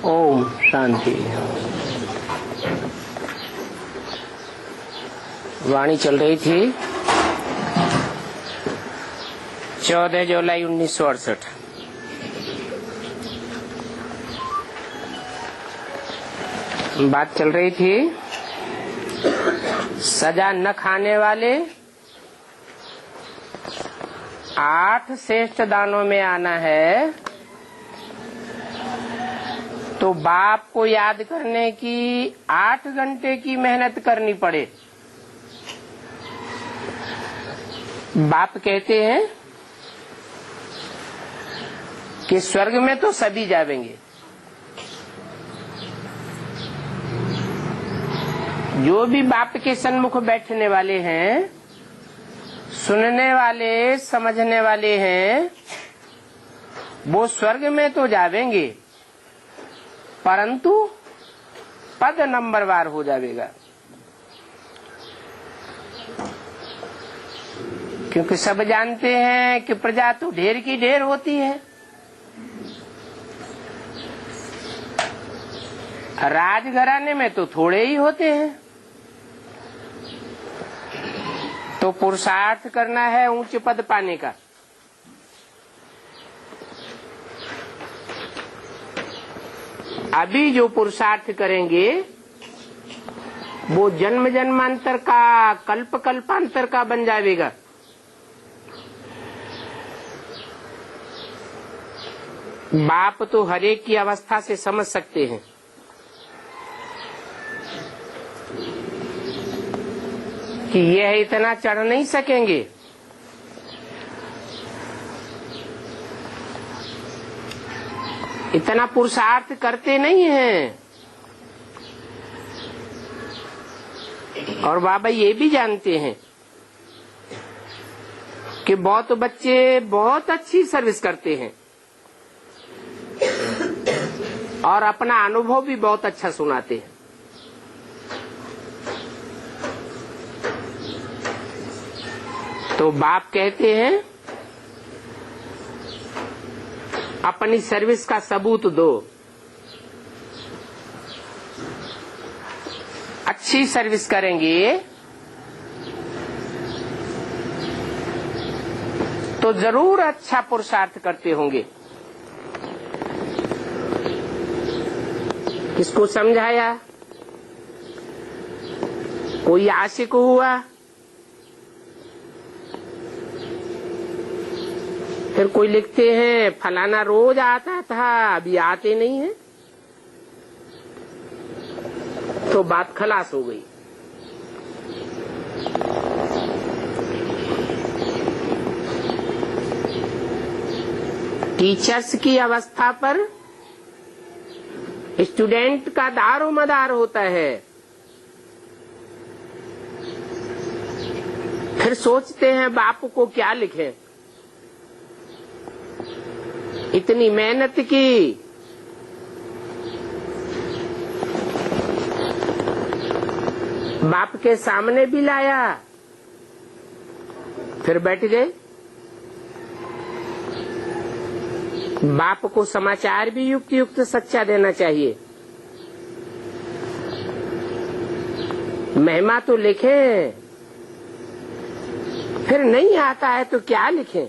ओम शांति। वाणी चल रही थी 14 जुलाई 1968। बात चल रही थी सजा न खाने वाले 8 श्रेष्ठ दानों में आना है तो बाप को याद करने की 8 घंटे की मेहनत करनी पड़े। बाप कहते हैं कि स्वर्ग में तो सभी जाएंगे, जो भी बाप के सन्मुख बैठने वाले हैं, सुनने वाले, समझने वाले हैं, वो स्वर्ग में तो जाएंगे, परंतु पद नंबरवार हो जाएगा। क्योंकि सब जानते हैं कि प्रजा तो ढेर की ढेर होती है। राजघराने में तो थोड़े ही होते हैं। तो पुरुषार्थ करना है ऊंच पद पाने का। अभी जो पुरुषार्थ करेंगे वो जन्म जन्मांतर का, कल्प कल्पांतर का बन जाएगा। बाप तो हरेक की अवस्था से समझ सकते हैं। कि यह इतना चढ़ नहीं सकेंगे, इतना पुरुषार्थ करते नहीं हैं। और बाबा ये भी जानते हैं कि बहुत बच्चे बहुत अच्छी सर्विस करते हैं और अपना अनुभव भी बहुत अच्छा सुनाते हैं। तो बाप कहते हैं अपनी सर्विस का सबूत दो। अच्छी सर्विस करेंगे तो जरूर अच्छा पुरुषार्थ करते होंगे। किसको समझाया? कोई आशिक हुआ, फिर कोई लिखते हैं फलाना रोज आता था, अभी आते नहीं है, तो बात खलास हो गई। टीचर्स की अवस्था पर स्टूडेंट का दारो मदार होता है। फिर सोचते हैं बाप को क्या लिखें, इतनी मेहनत की, बाप के सामने भी लाया, फिर बैठ गए। बाप को समाचार भी युक्त युक्त सच्चा देना चाहिए। महिमा तो लिखें, फिर नहीं आता है तो क्या लिखें?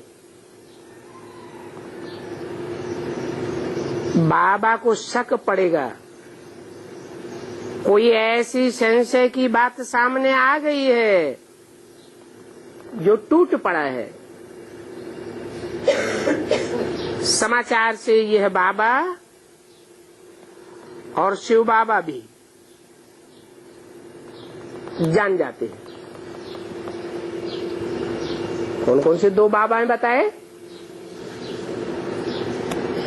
बाबा को शक पड़ेगा। कोई ऐसी संशय की बात सामने आ गई है जो टूट पड़ा है। समाचार से यह बाबा और शिव बाबा भी जान जाते हैं। कौन कौन से 2 बाबा हैं बताए?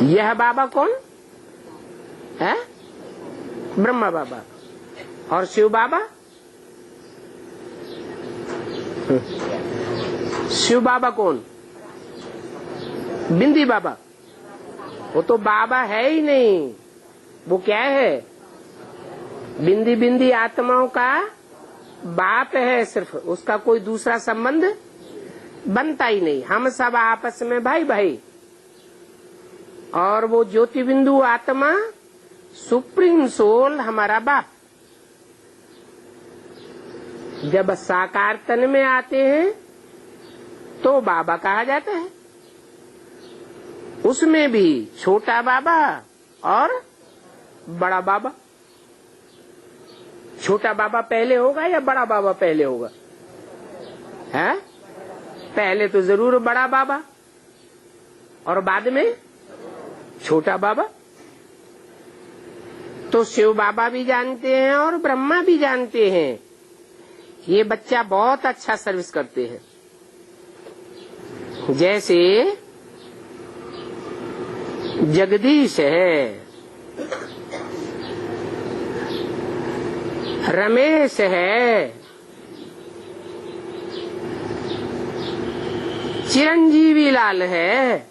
यह बाबा कौन है? ब्रह्मा बाबा। और शिव बाबा? शिव बाबा कौन? बिंदी बाबा। वो तो बाबा है ही नहीं, वो क्या है? बिंदी बिंदी आत्माओं का बाप है सिर्फ, उसका कोई दूसरा संबंध बनता ही नहीं। हम सब आपस में भाई भाई। और वो ज्योति बिंदु आत्मा सुप्रीम सोल हमारा बाप। जब साकार तन में आते हैं तो बाबा कहा जाता है। उसमें भी छोटा बाबा और बड़ा बाबा। छोटा बाबा पहले होगा या बड़ा बाबा पहले होगा? है? पहले तो जरूर बड़ा बाबा और बाद में छोटा बाबा। तो शिव बाबा भी जानते हैं और ब्रह्मा भी जानते हैं ये बच्चा बहुत अच्छा सर्विस करते हैं। जैसे जगदीश है, रमेश है, चिरंजीवी लाल है,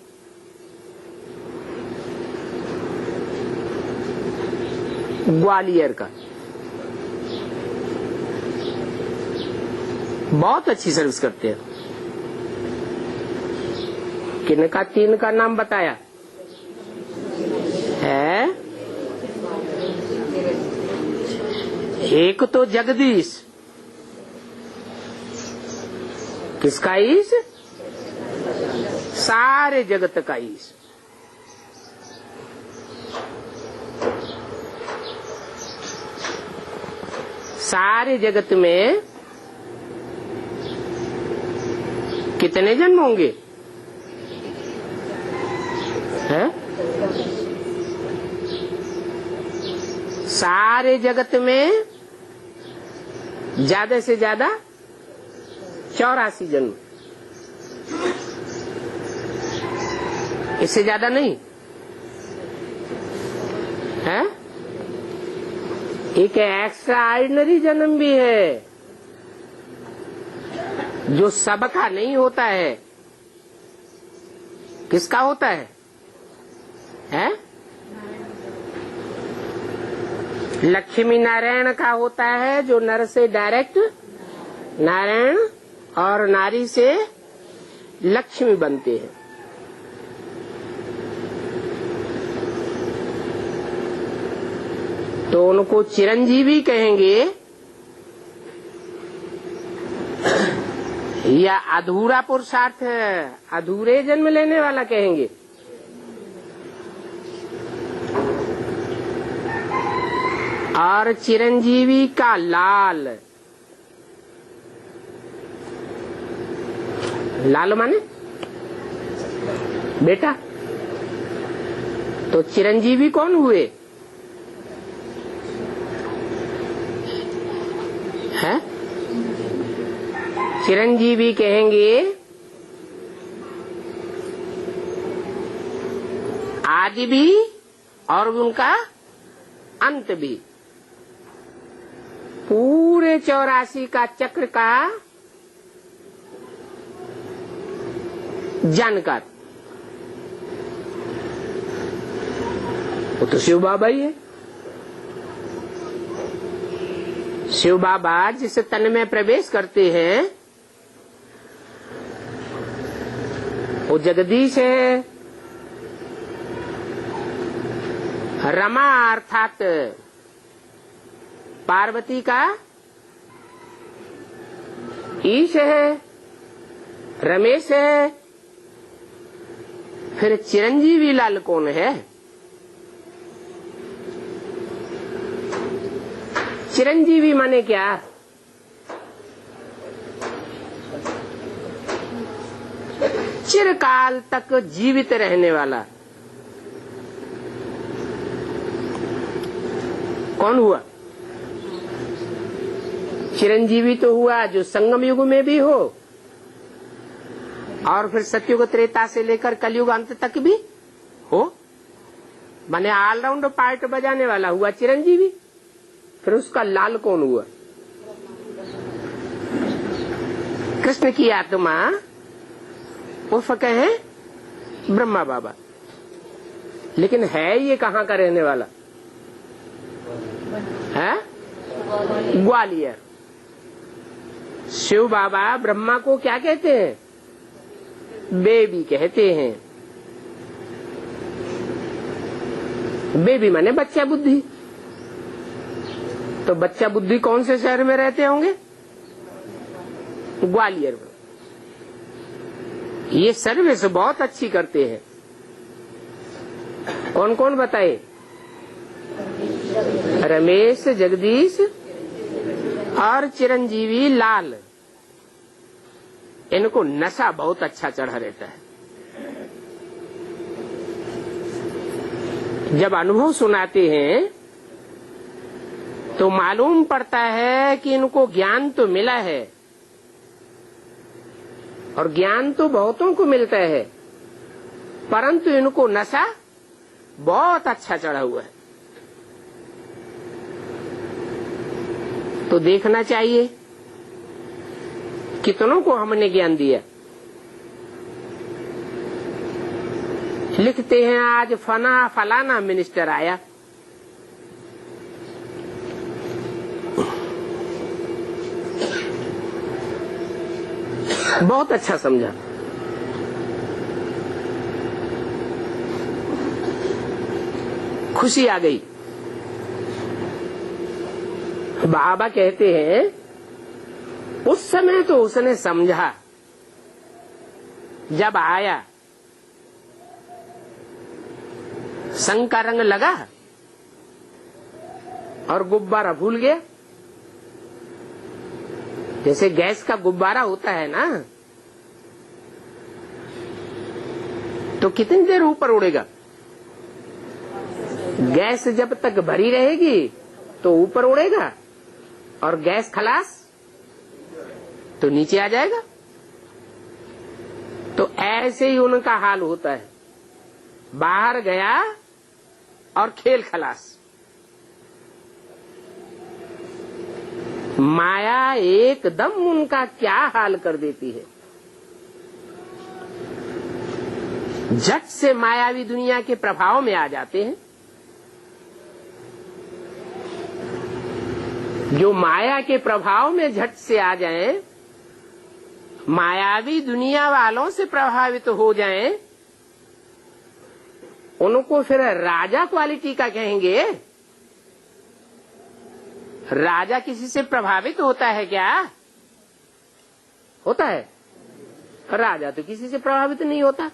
ग्वालियर का, बहुत अच्छी सर्विस करते हैं। किनका? तीन का नाम बताया है। एक तो जगदीश, किसका ईश? सारे जगत का ईश। सारे जगत में कितने जन्म होंगे? हैं? सारे जगत में ज्यादा से ज्यादा 84 जन्म, इससे ज्यादा नहीं है। एक एक्स्ट्रा ऑर्डिनरी जन्म भी है जो सबका नहीं होता है। किसका होता है? हैं? लक्ष्मी नारायण का होता है जो नर से डायरेक्ट नारायण और नारी से लक्ष्मी बनते हैं। तो उनको चिरंजीवी कहेंगे या अधूरा पुरुषार्थ है, अधूरे जन्म लेने वाला कहेंगे। और चिरंजीवी का लाल, लाल माने बेटा। तो चिरंजीवी कौन हुए? है? चिरंजीवी कहेंगे आदि भी और उनका अंत भी, पूरे 84 का चक्र का जानकार। वो तो शिव बाबा ही है। शिव बाबा जिस तन में प्रवेश करते हैं वो जगदीश है। रमा अर्थात पार्वती का ईश है, रमेश है। फिर चिरंजीवी लाल कौन है? चिरंजीवी माने क्या? चिरकाल तक जीवित रहने वाला। कौन हुआ? चिरंजीवी तो हुआ जो संगम युग में भी हो और फिर सतयुग त्रेता से लेकर कलयुग अंत तक भी हो, माने ऑलराउंड पार्ट बजाने वाला हुआ चिरंजीवी। फिर उसका लाल कौन हुआ? कृष्ण की आत्मा उर्फ कहे ब्रह्मा बाबा। लेकिन है ये कहाँ का रहने वाला है? ग्वालियर। शिव बाबा ब्रह्मा को क्या कहते हैं? बेबी कहते हैं। बेबी माने बच्चा बुद्धि। तो बच्चा बुद्धि कौन से शहर में रहते होंगे? ग्वालियर में। ये सर्विस बहुत अच्छी करते हैं। कौन कौन बताए? रमेश, जगदीश और चिरंजीवी लाल। इनको नशा बहुत अच्छा चढ़ा रहता है। जब अनुभव सुनाते हैं तो मालूम पड़ता है कि इनको ज्ञान तो मिला है, और ज्ञान तो बहुतों को मिलता है, परंतु इनको नशा बहुत अच्छा चढ़ा हुआ है। तो देखना चाहिए कितनों को हमने ज्ञान दिया। लिखते हैं आज फलाना मिनिस्टर आया, बहुत अच्छा समझा। खुशी आ गई। बाबा कहते हैं उस समय तो उसने समझा, जब आया संग का रंग लगा और गुब्बारा भूल गया। जैसे गैस का गुब्बारा होता है ना, तो कितनी देर ऊपर उड़ेगा? गैस जब तक भरी रहेगी तो ऊपर उड़ेगा, और गैस खलास तो नीचे आ जाएगा। तो ऐसे ही उनका हाल होता है। बाहर गया और खेल खलास। माया एकदम उनका क्या हाल कर देती है। झट से मायावी दुनिया के प्रभाव में आ जाते हैं। जो माया के प्रभाव में झट से आ जाएं, मायावी दुनिया वालों से प्रभावित हो जाएं, उनको फिर राजा क्वालिटी का कहेंगे। राजा किसी से प्रभावित होता है क्या? होता है? राजा तो किसी से प्रभावित नहीं होता।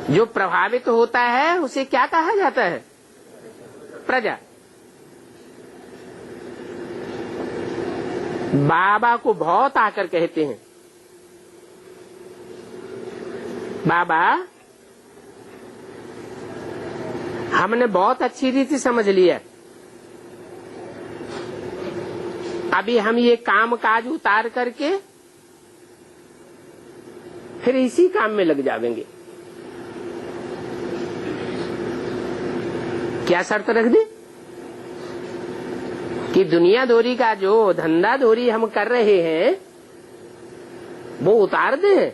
जो प्रभावित होता है उसे क्या कहा जाता है? प्रजा। बाबा को बहुत आकर कहते हैं, बाबा हमने बहुत अच्छी रीति समझ लिया, अभी हम ये काम काज उतार करके फिर इसी काम में लग जाएंगे। क्या शर्त रख दी कि दुनिया दोरी का जो धंधा दोरी हम कर रहे हैं वो उतार दें,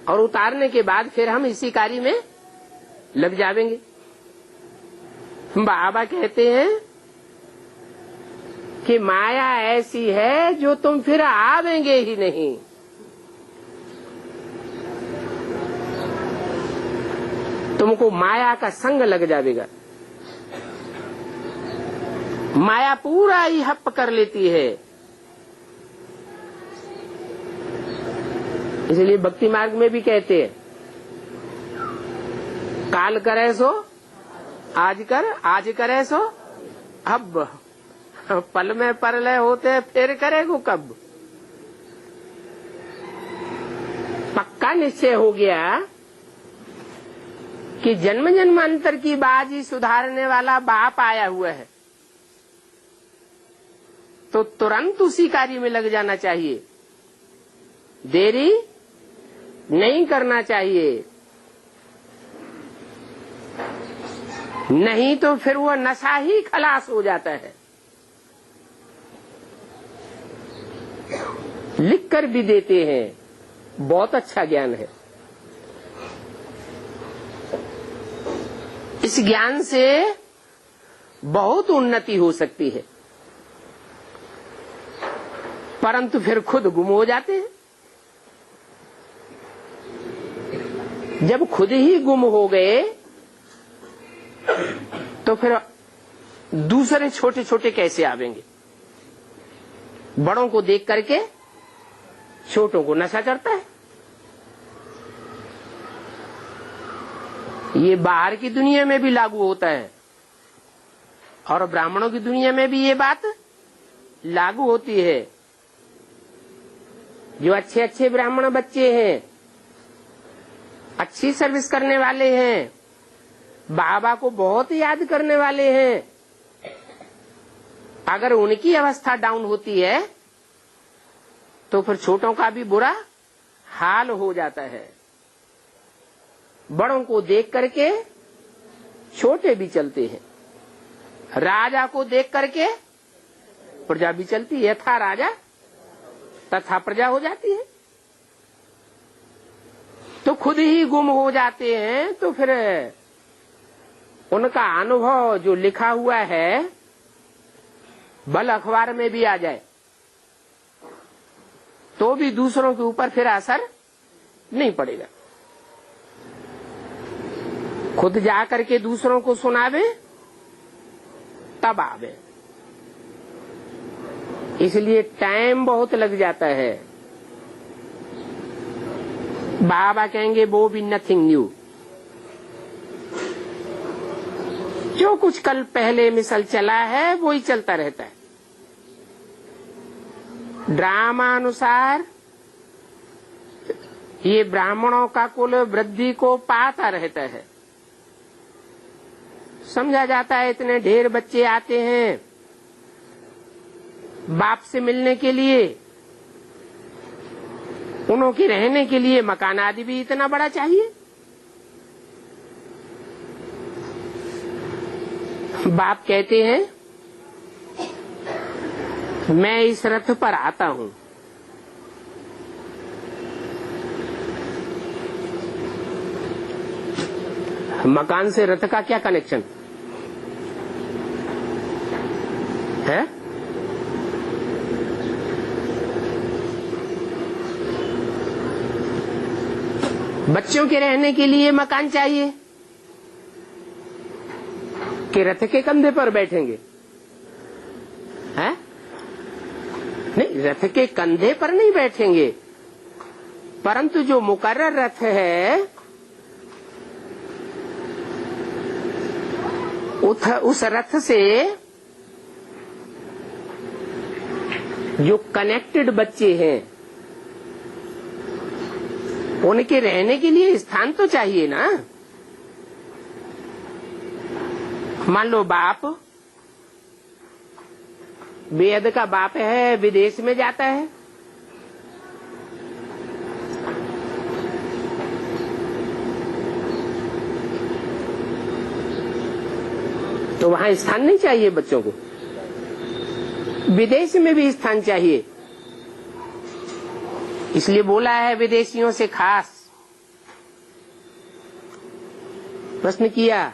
और उतारने के बाद फिर हम इसी कार्य में लग जाएंगे। बाबा कहते हैं कि माया ऐसी है जो तुम फिर आवेंगे ही नहीं। तुमको माया का संग लग जाएगा। माया पूरा ही हप कर लेती है। इसलिए भक्ति मार्ग में भी कहते हैं, काल करे सो आज कर, आज करे सो अब, पल में परलय होते फिर करेगो कब। पक्का निश्चय हो गया कि जन्म जन्मांतर की बाजी सुधारने वाला बाप आया हुआ है, तो तुरंत उसी कार्य में लग जाना चाहिए, देरी नहीं करना चाहिए। नहीं तो फिर वो नशा ही खलास हो जाता है। लिख कर भी देते हैं, बहुत अच्छा ज्ञान है। इस ज्ञान से बहुत उन्नति हो सकती है, परंतु फिर खुद गुम हो जाते हैं। जब खुद ही गुम हो गए तो फिर दूसरे छोटे छोटे कैसे आवेंगे? बड़ों को देख करके छोटों को नशा चढ़ता है। ये बाहर की दुनिया में भी लागू होता है और ब्राह्मणों की दुनिया में भी ये बात लागू होती है। जो अच्छे अच्छे ब्राह्मण बच्चे हैं, अच्छी सर्विस करने वाले हैं, बाबा को बहुत याद करने वाले हैं, अगर उनकी अवस्था डाउन होती है तो फिर छोटों का भी बुरा हाल हो जाता है। बड़ों को देख करके छोटे भी चलते हैं। राजा को देख करके प्रजा भी चलती है। यथा राजा तथा प्रजा हो जाती है। तो खुद ही गुम हो जाते हैं। तो फिर उनका अनुभव जो लिखा हुआ है बल अखबार में भी आ जाए तो भी दूसरों के ऊपर फिर असर नहीं पड़ेगा। खुद जा करके दूसरों को सुनावे तब आवे। इसलिए टाइम बहुत लग जाता है। बाबा कहेंगे वो भी नथिंग न्यू। जो कुछ कल पहले मिसल चला है वो ही चलता रहता है। ड्रामा अनुसार ये ब्राह्मणों का कुल वृद्धि को पाता रहता है। समझा जाता है इतने ढेर बच्चे आते हैं बाप से मिलने के लिए, उन्हों के रहने के लिए मकान आदि भी इतना बड़ा चाहिए। बाप कहते हैं मैं इस रथ पर आता हूं, मकान से रथ का क्या कनेक्शन है? बच्चों के रहने के लिए मकान चाहिए कि रथ के कंधे पर बैठेंगे? हैं? नहीं, रथ के कंधे पर नहीं बैठेंगे, परंतु जो मुकर्रर रथ है उस रथ से जो कनेक्टेड बच्चे हैं उनके रहने के लिए स्थान तो चाहिए ना। मान लो बाप, बेहद का बाप है, विदेश में जाता है, तो वहां स्थान नहीं चाहिए बच्चों को। विदेश में भी स्थान चाहिए। इसलिए बोला है विदेशियों से खास प्रश्न किया,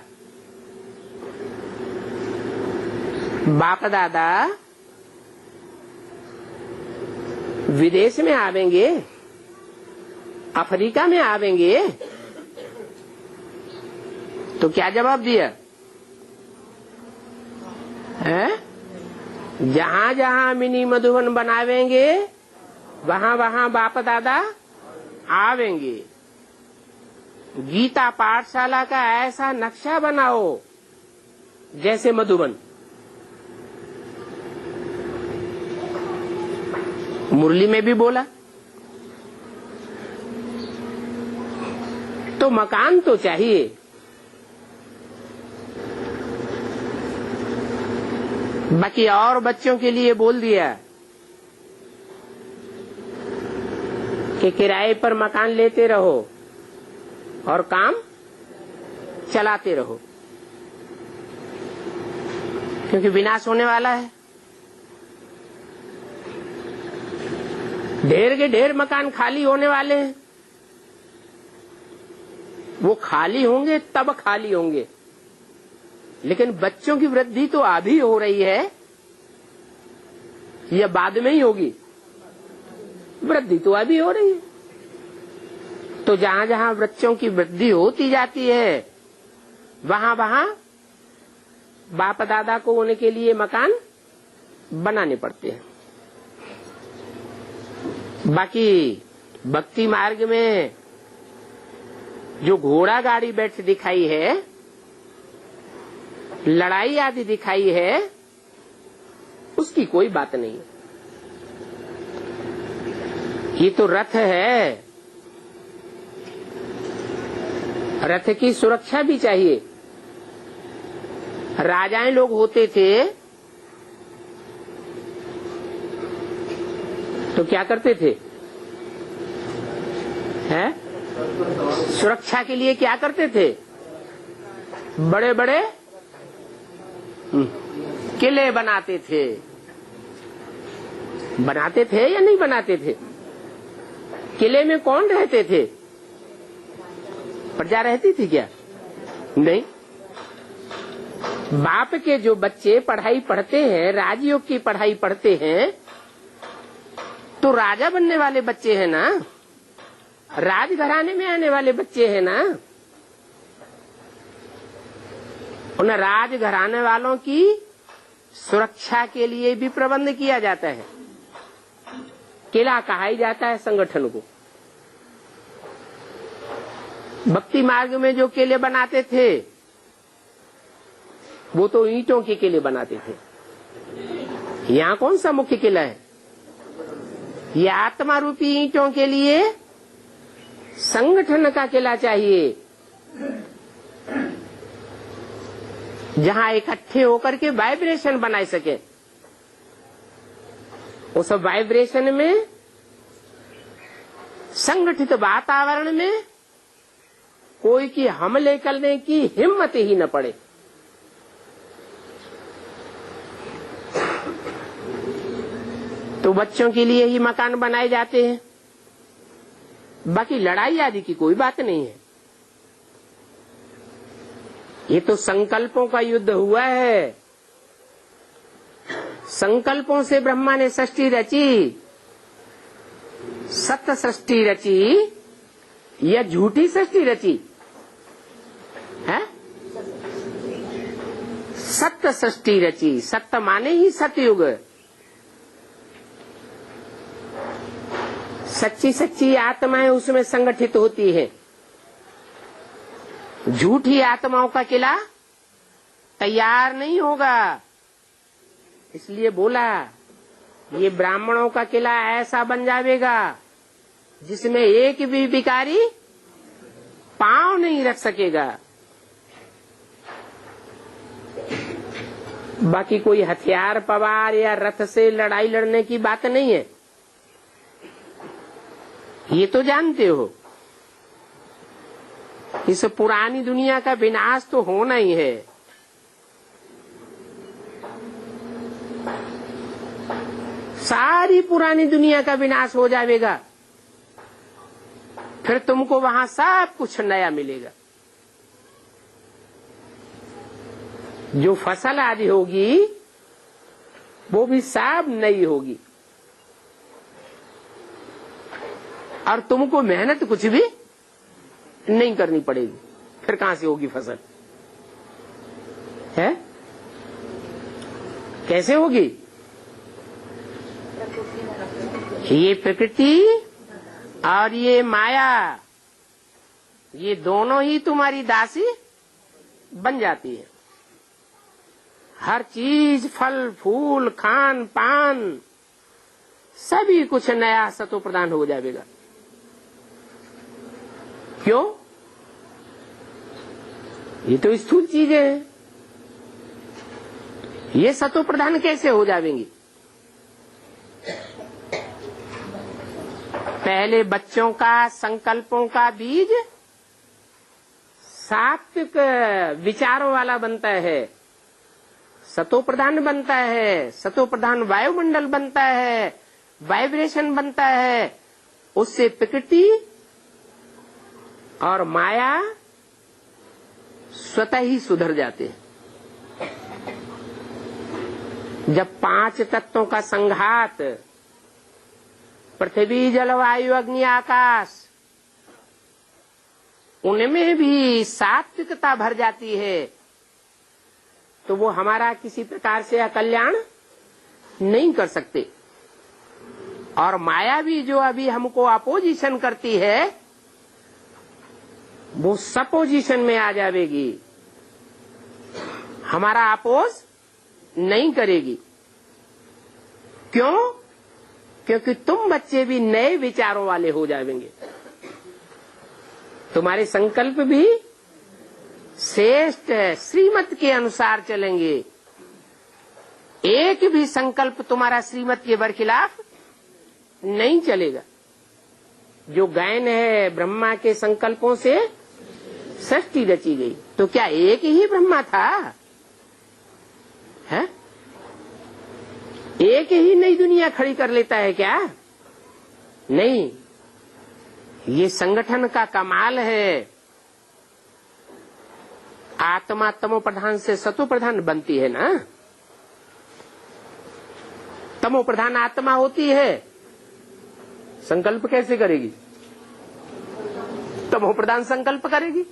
बाप दादा विदेश में आवेंगे, अफ्रीका में आवेंगे, तो क्या जवाब दिया है? जहां जहां मिनी मधुबन बनावेंगे वहां वहां बाप दादा आवेंगे। गीता पाठशाला का ऐसा नक्शा बनाओ जैसे मधुबन। मुरली में भी बोला। तो मकान तो चाहिए। बाकी और बच्चों के लिए बोल दिया कि किराए पर मकान लेते रहो और काम चलाते रहो, क्योंकि विनाश होने वाला है। ढेर के ढेर मकान खाली होने वाले हैं। वो खाली होंगे तब खाली होंगे, लेकिन बच्चों की वृद्धि तो अभी हो रही है या बाद में ही होगी? वृद्धि तो अभी हो रही है। तो जहां जहां बच्चों की वृद्धि होती जाती है वहां वहां बाप दादा को उनके लिए मकान बनाने पड़ते हैं। बाकी भक्ति मार्ग में जो घोड़ा गाड़ी बैठ दिखाई है, लड़ाई आदि दिखाई है, उसकी कोई बात नहीं है। ये तो रथ है, रथ की सुरक्षा भी चाहिए। राजाएं लोग होते थे तो क्या करते थे? हैं? सुरक्षा के लिए क्या करते थे? बड़े बड़े किले बनाते थे। बनाते थे या नहीं बनाते थे? किले में कौन रहते थे? प्रजा रहती थी क्या? नहीं। बाप के जो बच्चे पढ़ाई पढ़ते हैं, राजयोग की पढ़ाई पढ़ते हैं, तो राजा बनने वाले बच्चे हैं ना, राजघराने में आने वाले बच्चे हैं ना। उन राजघराने वालों की सुरक्षा के लिए भी प्रबंध किया जाता है। किला कहा ही जाता है संगठन को। भक्ति मार्ग में जो किले बनाते थे वो तो ईंटों के किले बनाते थे। यहाँ कौन सा मुख्य किला है? ये आत्मा रूपी ईंटों के लिए संगठन का किला चाहिए, जहाँ इकट्ठे होकर के वाइब्रेशन बना सके। उस वाइब्रेशन में, संगठित वातावरण में कोई की हमले करने की हिम्मत ही न पड़े। तो बच्चों के लिए ही मकान बनाए जाते हैं। बाकी लड़ाई आदि की कोई बात नहीं है। ये तो संकल्पों का युद्ध हुआ है। संकल्पों से ब्रह्मा ने सृष्टि रची। सत्य सृष्टि रची या झूठी सृष्टि रची है? सत्य सृष्टि रची। सत्य माने ही सतयुग। सच्ची सच्ची आत्माएं उसमें संगठित होती है। झूठी आत्माओं का किला तैयार नहीं होगा। इसलिए बोला ये ब्राह्मणों का किला ऐसा बन जाएगा जिसमें एक भी भिखारी पांव नहीं रख सकेगा। बाकी कोई हथियार पवार या रथ से लड़ाई लड़ने की बात नहीं है। ये तो जानते हो इस पुरानी दुनिया का विनाश तो होना ही है। सारी पुरानी दुनिया का विनाश हो जाएगा, फिर तुमको वहां सब कुछ नया मिलेगा। जो फसल आदि होगी वो भी सब नई होगी और तुमको मेहनत कुछ भी नहीं करनी पड़ेगी। फिर कहां से होगी फसल? है कैसे होगी? ये प्रकृति और ये माया, ये दोनों ही तुम्हारी दासी बन जाती है। हर चीज, फल फूल, खान पान, सभी कुछ नया सतो प्रदान हो जाएगा। क्यों? ये तो स्थूल चीजें हैं। ये सतो प्रधान कैसे हो जाएंगी? पहले बच्चों का संकल्पों का बीज सात्विक विचारों वाला बनता है, सतो प्रधान बनता है। सतो प्रधान वायुमंडल बनता है, वाइब्रेशन बनता है। उससे प्रकृति और माया स्वतः ही सुधर जाते हैं। जब 5 तत्वों का संघात, पृथ्वी जल वायु अग्नि आकाश, उनमें भी सात्विकता भर जाती है तो वो हमारा किसी प्रकार से अकल्याण नहीं कर सकते। और माया भी जो अभी हमको अपोजिशन करती है वो सपोजिशन में आ जाएगी, हमारा अपोज नहीं करेगी। क्यों? क्योंकि तुम बच्चे भी नए विचारों वाले हो जाएंगे, तुम्हारे संकल्प भी श्रेष्ठ है, श्रीमत के अनुसार चलेंगे। एक भी संकल्प तुम्हारा श्रीमत के बरखिलाफ नहीं चलेगा। जो गायन है ब्रह्मा के संकल्पों से सृष्टि रची गई, तो क्या एक ही ब्रह्मा था? है? एक ही नई दुनिया खड़ी कर लेता है क्या? नहीं, ये संगठन का कमाल है। आत्मा तमो प्रधान से सतो प्रधान बनती है ना। तमो प्रधान आत्मा होती है, संकल्प कैसे करेगी? तमो प्रधान संकल्प करेगी,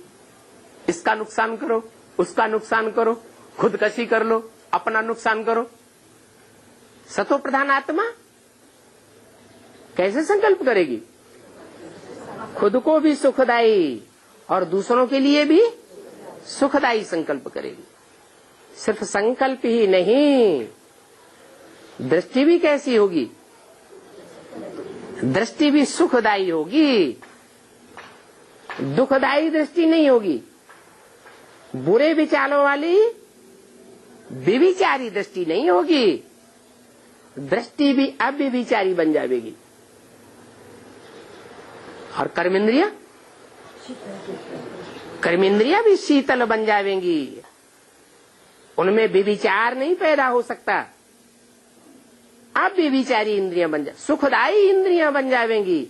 इसका नुकसान करो, उसका नुकसान करो, खुदकशी कर लो, अपना नुकसान करो। सतो प्रधान आत्मा कैसे संकल्प करेगी? खुद को भी सुखदायी और दूसरों के लिए भी सुखदायी संकल्प करेगी। सिर्फ संकल्प ही नहीं, दृष्टि भी कैसी होगी? दृष्टि भी सुखदायी होगी, दुखदायी दृष्टि नहीं होगी। बुरे विचारों वाली व्यभिचारी दृष्टि नहीं होगी, दृष्टि भी अव्यभिचारी बन जाएगी। और कर्मेंद्रिया भी शीतल बन जाएंगी, उनमें व्यभिचार नहीं पैदा हो सकता। अव्यभिचारी इंद्रियां बन सुखदायी इंद्रियां बन जाएंगी,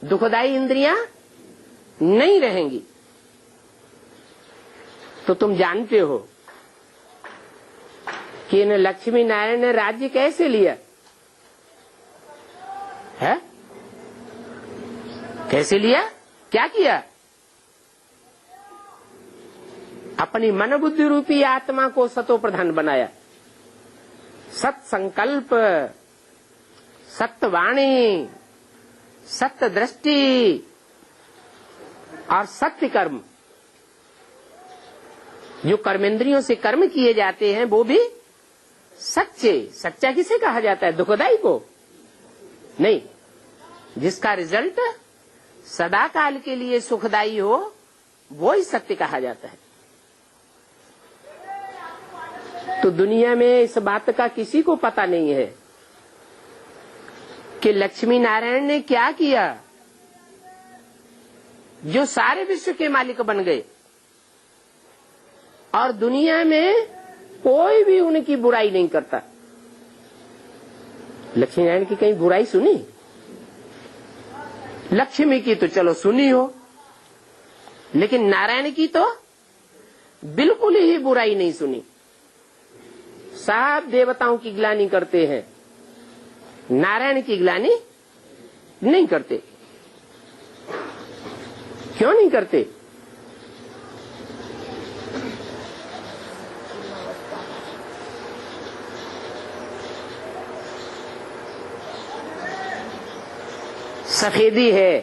दुखदायी इंद्रियां नहीं रहेंगी। तो तुम जानते हो कि इन लक्ष्मी नारायण ने राज्य कैसे लिया है? कैसे लिया? क्या किया? अपनी मन बुद्धि रूपी आत्मा को सतो प्रधान बनाया। सत संकल्प, सत्य वाणी, सत्य दृष्टि और सत्य कर्म, जो कर्मेंद्रियों से कर्म किए जाते हैं वो भी सच्चे। सच्चा किसे कहा जाता है? दुखदाई को नहीं, जिसका रिजल्ट सदा काल के लिए सुखदायी हो वो ही सत्य कहा जाता है। तो दुनिया में इस बात का किसी को पता नहीं है कि लक्ष्मी नारायण ने क्या किया जो सारे विश्व के मालिक बन गए, और दुनिया में कोई भी उनकी बुराई नहीं करता। लक्ष्मी नारायण की कहीं बुराई सुनी? लक्ष्मी की तो चलो सुनी हो, लेकिन नारायण की तो बिल्कुल ही बुराई नहीं सुनी। सब देवताओं की ग्लानि करते हैं, नारायण की ग्लानि नहीं करते। क्यों नहीं करते? सफेदी है,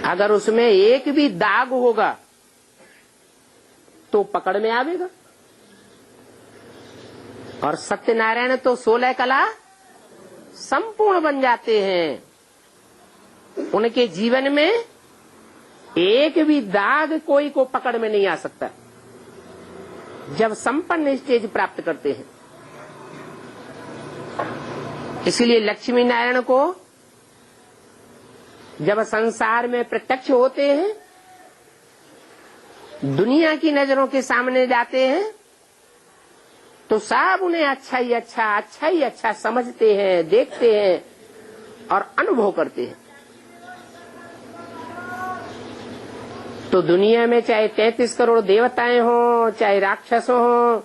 अगर उसमें एक भी दाग होगा तो पकड़ में आवेगा। और सत्यनारायण तो 16 कला संपूर्ण बन जाते हैं। उनके जीवन में एक भी दाग कोई को पकड़ में नहीं आ सकता जब संपन्न स्टेज प्राप्त करते हैं। इसलिए लक्ष्मी नारायण को जब संसार में प्रत्यक्ष होते हैं, दुनिया की नजरों के सामने जाते हैं, तो सब उन्हें अच्छा ही अच्छा समझते हैं, देखते हैं और अनुभव करते हैं। तो दुनिया में चाहे 33 करोड़ देवताएं हों, चाहे राक्षस हों,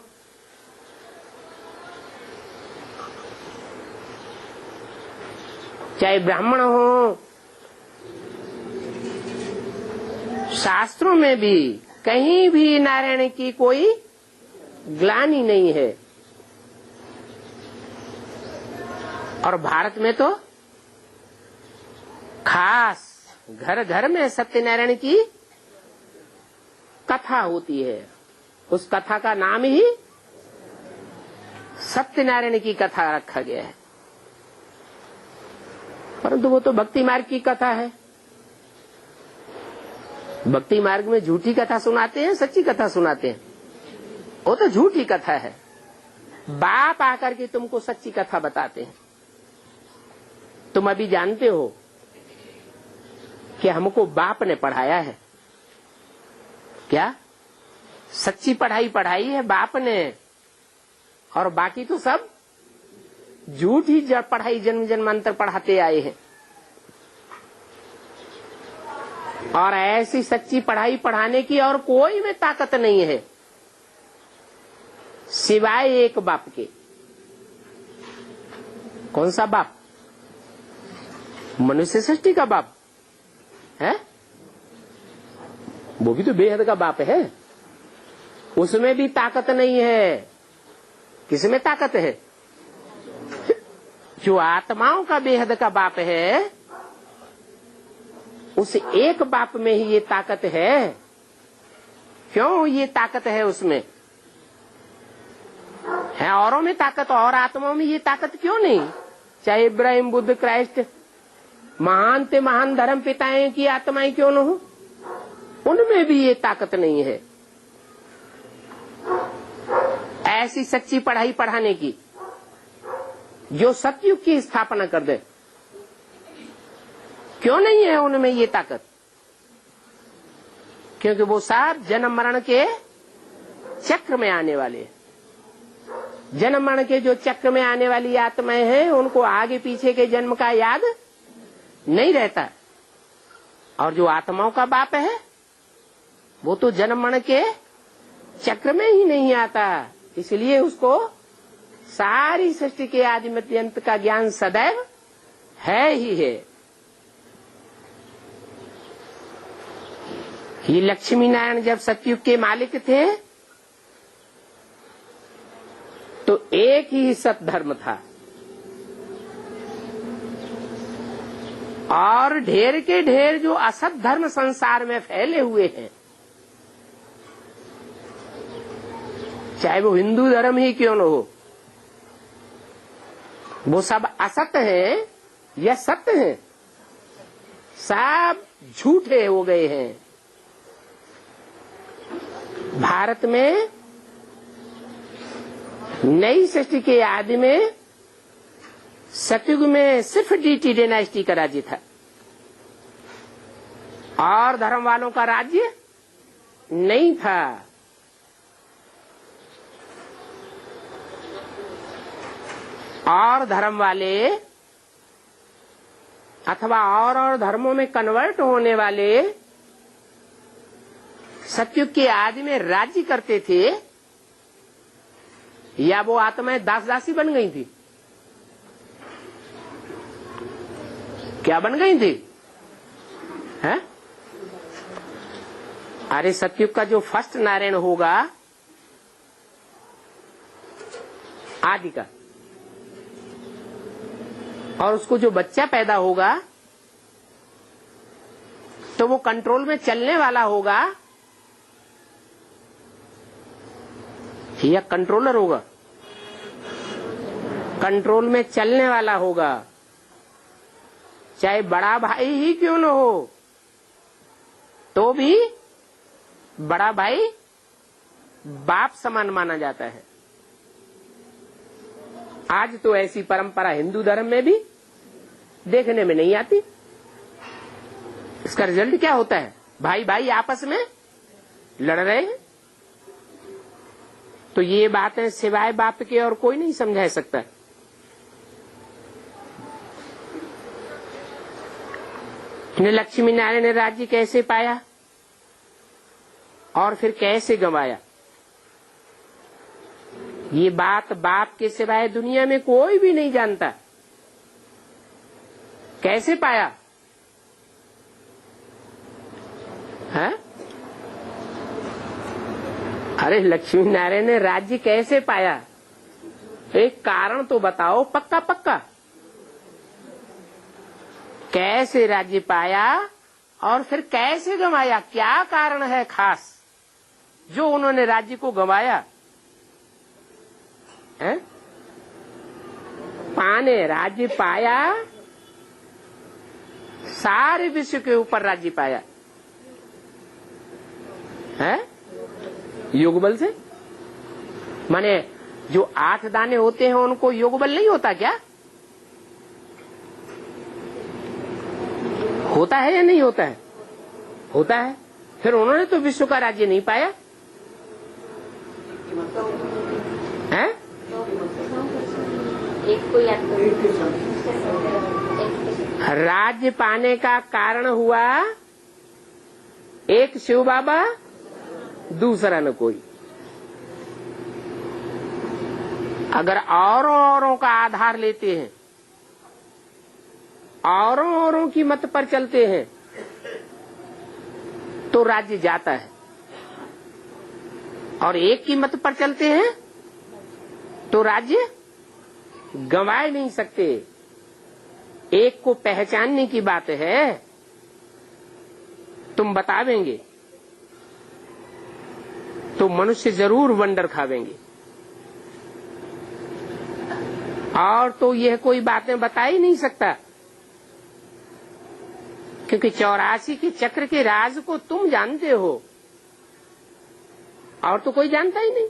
चाहे ब्राह्मण हों, शास्त्रों में भी कहीं भी नारायण की कोई ग्लानि नहीं है। और भारत में तो खास घर घर में सत्यनारायण की कथा होती है। उस कथा का नाम ही सत्यनारायण की कथा रखा गया है। परंतु वो तो भक्ति मार्ग की कथा है। भक्ति मार्ग में झूठी कथा सुनाते हैं, सच्ची कथा सुनाते हैं। वो तो झूठी कथा है। बाप आकर के तुमको सच्ची कथा बताते हैं। तुम अभी जानते हो कि हमको बाप ने पढ़ाया है। क्या सच्ची पढ़ाई पढ़ाई है बाप ने, और बाकी तो सब झूठी पढ़ाई जन्म जन्मांतर पढ़ाते आए हैं। और ऐसी सच्ची पढ़ाई पढ़ाने की और कोई में ताकत नहीं है सिवाय एक बाप के। कौन सा बाप? मनुष्य सृष्टि का बाप है। वो भी तो बेहद का बाप है। उसमें भी ताकत नहीं है। किसमें ताकत है? जो आत्माओं का बेहद का बाप है, उस एक बाप में ही ये ताकत है। क्यों ये ताकत है उसमें? है औरों में ताकत, और आत्माओं में ये ताकत क्यों नहीं? चाहे इब्राहिम, बुद्ध, क्राइस्ट, महान ते महान धर्म पिताएं की आत्माएं क्यों न हो, उनमें भी ये ताकत नहीं है ऐसी सच्ची पढ़ाई पढ़ाने की जो सतयुग की स्थापना कर दे। क्यों नहीं है उनमें ये ताकत? क्योंकि वो सब जन्म मरण के चक्र में आने वाले हैं। जन्म मरण के जो चक्र में आने वाली आत्माएं हैं, उनको आगे पीछे के जन्म का याद नहीं रहता। और जो आत्माओं का बाप है, वो तो जन्म मरण के चक्र में ही नहीं आता। इसलिए उसको सारी सृष्टि के आदि मध्य अंत का ज्ञान सदैव है ही है। ये लक्ष्मी नारायण जब सतयुग के मालिक थे तो एक ही सत धर्म था, और ढेर के ढेर जो असत धर्म संसार में फैले हुए हैं, चाहे वो हिंदू धर्म ही क्यों न हो, वो सब असत हैं या सत्य हैं, सब झूठे हो गए हैं। भारत में नई सृष्टि के आदि में सतयुग में सिर्फ डीटी डायनेस्टी का राज्य था, और धर्म वालों का राज्य नहीं था। और धर्म वाले अथवा और धर्मों में कन्वर्ट होने वाले सतयुग के आदि में राज्य करते थे, या वो आत्माएं दास दासी बन गई थी? क्या बन गई थी? हैं? अरे सतयुग का जो फर्स्ट नारायण होगा आदि का, और उसको जो बच्चा पैदा होगा तो वो कंट्रोल में चलने वाला होगा या कंट्रोलर होगा? कंट्रोल में चलने वाला होगा। चाहे बड़ा भाई ही क्यों न हो, तो भी बड़ा भाई बाप समान माना जाता है। आज तो ऐसी परंपरा हिंदू धर्म में भी देखने में नहीं आती। इसका रिजल्ट क्या होता है? भाई भाई आपस में लड़ रहे हैं। तो ये बातें सिवाय बाप के और कोई नहीं समझा सकता। लक्ष्मी नारायण ने राज्य कैसे पाया और फिर कैसे गंवाया, ये बात बाप के सिवाय दुनिया में कोई भी नहीं जानता। कैसे पाया है? अरे लक्ष्मी नारायण ने राज्य कैसे पाया? एक कारण तो बताओ पक्का पक्का। कैसे राज्य पाया और फिर कैसे गंवाया? क्या कारण है खास जो उन्होंने राज्य को गंवाया है? पाने राज्य पाया, सारे विश्व के ऊपर राज्य पाया है योगबल से। माने जो 8 दाने होते हैं उनको योगबल नहीं होता क्या? होता है या नहीं होता है? होता है। फिर उन्होंने तो विश्व का राज्य नहीं पाया है? राज्य पाने का कारण हुआ एक शिव बाबा, दूसरा न कोई। अगर औरों का आधार लेते हैं, औरों की मत पर चलते हैं तो राज्य जाता है, और एक की मत पर चलते हैं तो राज्य गंवाए नहीं सकते। एक को पहचानने की बात है, तुम बतावेंगे तो मनुष्य जरूर वंडर खावेंगे। और तो यह कोई बातें बता ही नहीं सकता, क्योंकि 84 के चक्र के राज को तुम जानते हो और तो कोई जानता ही नहीं।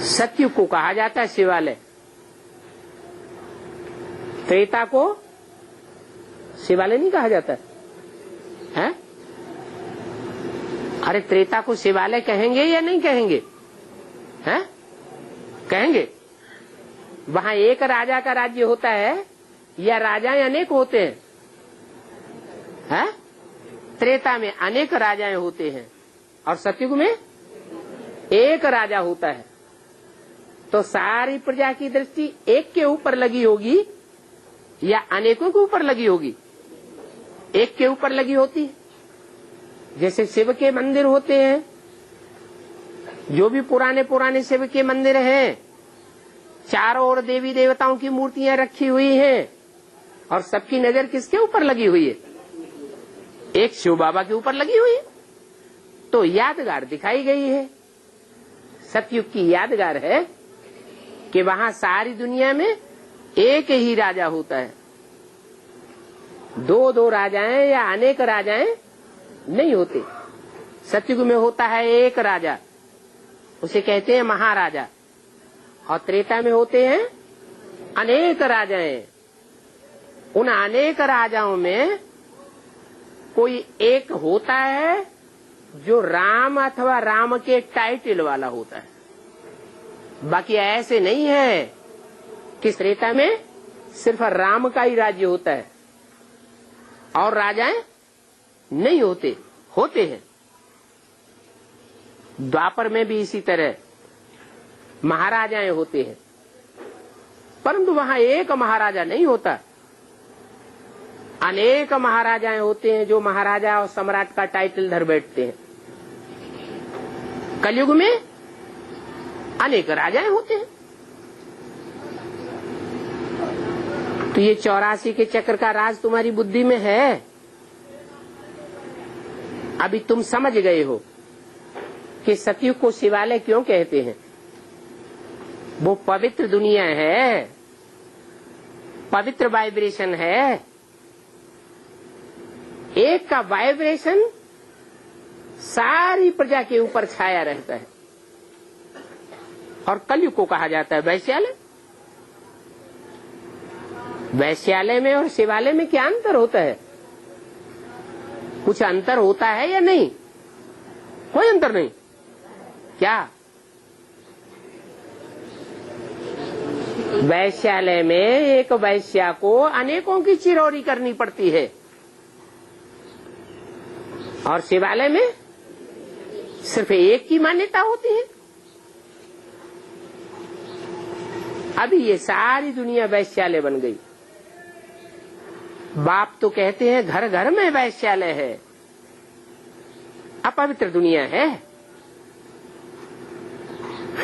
सतयुग को कहा जाता है शिवालय, त्रेता को शिवालय नहीं कहा जाता है? अरे त्रेता को शिवालय कहेंगे या नहीं कहेंगे? हैं? कहेंगे। वहां एक राजा का राज्य होता है या राजाएं अनेक होते हैं? हैं? त्रेता में अनेक राजाएं होते हैं और सतयुग में एक राजा होता है। तो सारी प्रजा की दृष्टि एक के ऊपर लगी होगी या अनेकों के ऊपर लगी होगी? एक के ऊपर लगी होती है। जैसे शिव के मंदिर होते हैं, जो भी पुराने शिव के मंदिर हैं, चारों ओर देवी देवताओं की मूर्तियां रखी हुई हैं और सबकी नजर किसके ऊपर लगी हुई है? एक शिव बाबा के ऊपर लगी हुई है। तो यादगार दिखाई गई है। सतयुग की यादगार है कि वहां सारी दुनिया में एक ही राजा होता है। दो राजाएं या अनेक राजाएं नहीं होते। सतयुग में होता है एक राजा, उसे कहते हैं महाराजा। और त्रेता में होते हैं अनेक राजाएं। उन अनेक राजाओं में कोई एक होता है जो राम अथवा राम के टाइटल वाला होता है। बाकी ऐसे नहीं है कि त्रेता में सिर्फ राम का ही राज्य होता है और राजाएं नहीं होते, होते हैं। द्वापर में भी इसी तरह महाराजाएं होते हैं, परंतु वहां एक महाराजा नहीं होता। अनेक महाराजाएं होते हैं जो महाराजा और सम्राट का टाइटल धर बैठते हैं। कलयुग में अनेक राजाएं होते हैं। तो ये 84 के चक्र का राज तुम्हारी बुद्धि में है। अभी तुम समझ गए हो कि सतयुग को शिवालय क्यों कहते हैं। वो पवित्र दुनिया है, पवित्र वाइब्रेशन है। एक का वाइब्रेशन सारी प्रजा के ऊपर छाया रहता है। और कलयुग को कहा जाता है वैश्यालय। वैश्यालय में और शिवालय में क्या अंतर होता है? कुछ अंतर होता है या नहीं? कोई अंतर नहीं। क्या? वैश्यालय में एक वैश्या को अनेकों की चिरौरी करनी पड़ती है और शिवालय में सिर्फ एक की मान्यता होती है। अभी ये सारी दुनिया वैश्यालय बन गई। बाप तो कहते हैं घर घर में वैश्यालय है, अपवित्र दुनिया है।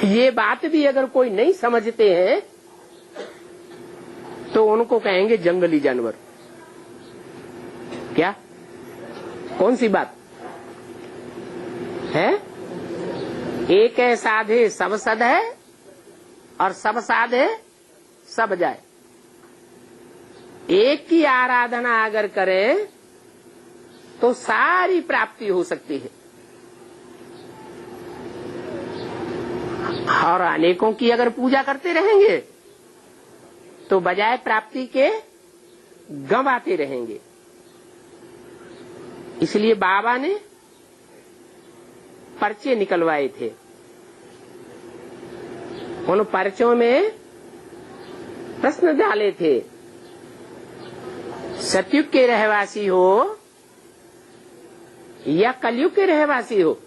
ये बात भी अगर कोई नहीं समझते हैं तो उनको कहेंगे जंगली जानवर। क्या, कौन सी बात है? एक है साधे सब सद है, और सब साधे सब जाए। एक की आराधना अगर करें तो सारी प्राप्ति हो सकती है, और अनेकों की अगर पूजा करते रहेंगे तो बजाय प्राप्ति के गंवाते रहेंगे। इसलिए बाबा ने पर्चे निकलवाए थे। उन पर्चों में प्रश्न डाले थे, सतयुग के रहवासी हो या कलयुग के रहवासी हो,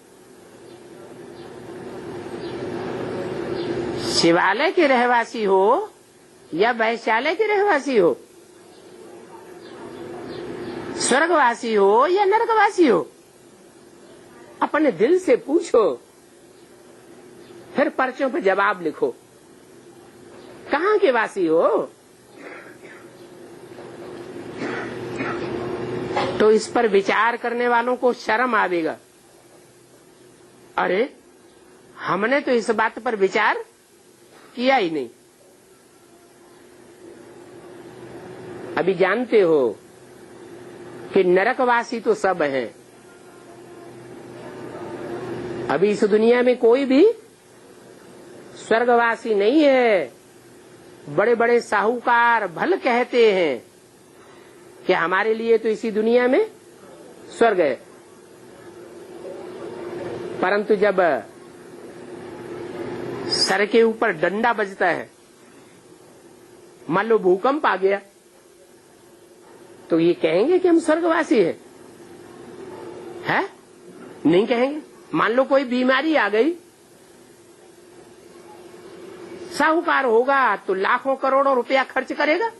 शिवालय के रहवासी हो या वैश्यालय के रहवासी हो, स्वर्गवासी हो या नरकवासी हो, अपने दिल से पूछो, फिर पर्चों पर जवाब लिखो। कहाँ के वासी हो? तो इस पर विचार करने वालों को शर्म आवेगा। अरे, हमने तो इस बात पर विचार किया ही नहीं। अभी जानते हो कि नरकवासी तो सब हैं। अभी इस दुनिया में कोई भी स्वर्गवासी नहीं है। बड़े बड़े साहूकार भल कहते हैं कि हमारे लिए तो इसी दुनिया में स्वर्ग है, परंतु जब सर के ऊपर डंडा बजता है, मान लो भूकंप आ गया, तो ये कहेंगे कि हम स्वर्गवासी हैं? है? नहीं कहेंगे। मान लो कोई बीमारी आ गई, साहूकार होगा तो लाखों करोड़ों रुपया खर्च करेगा,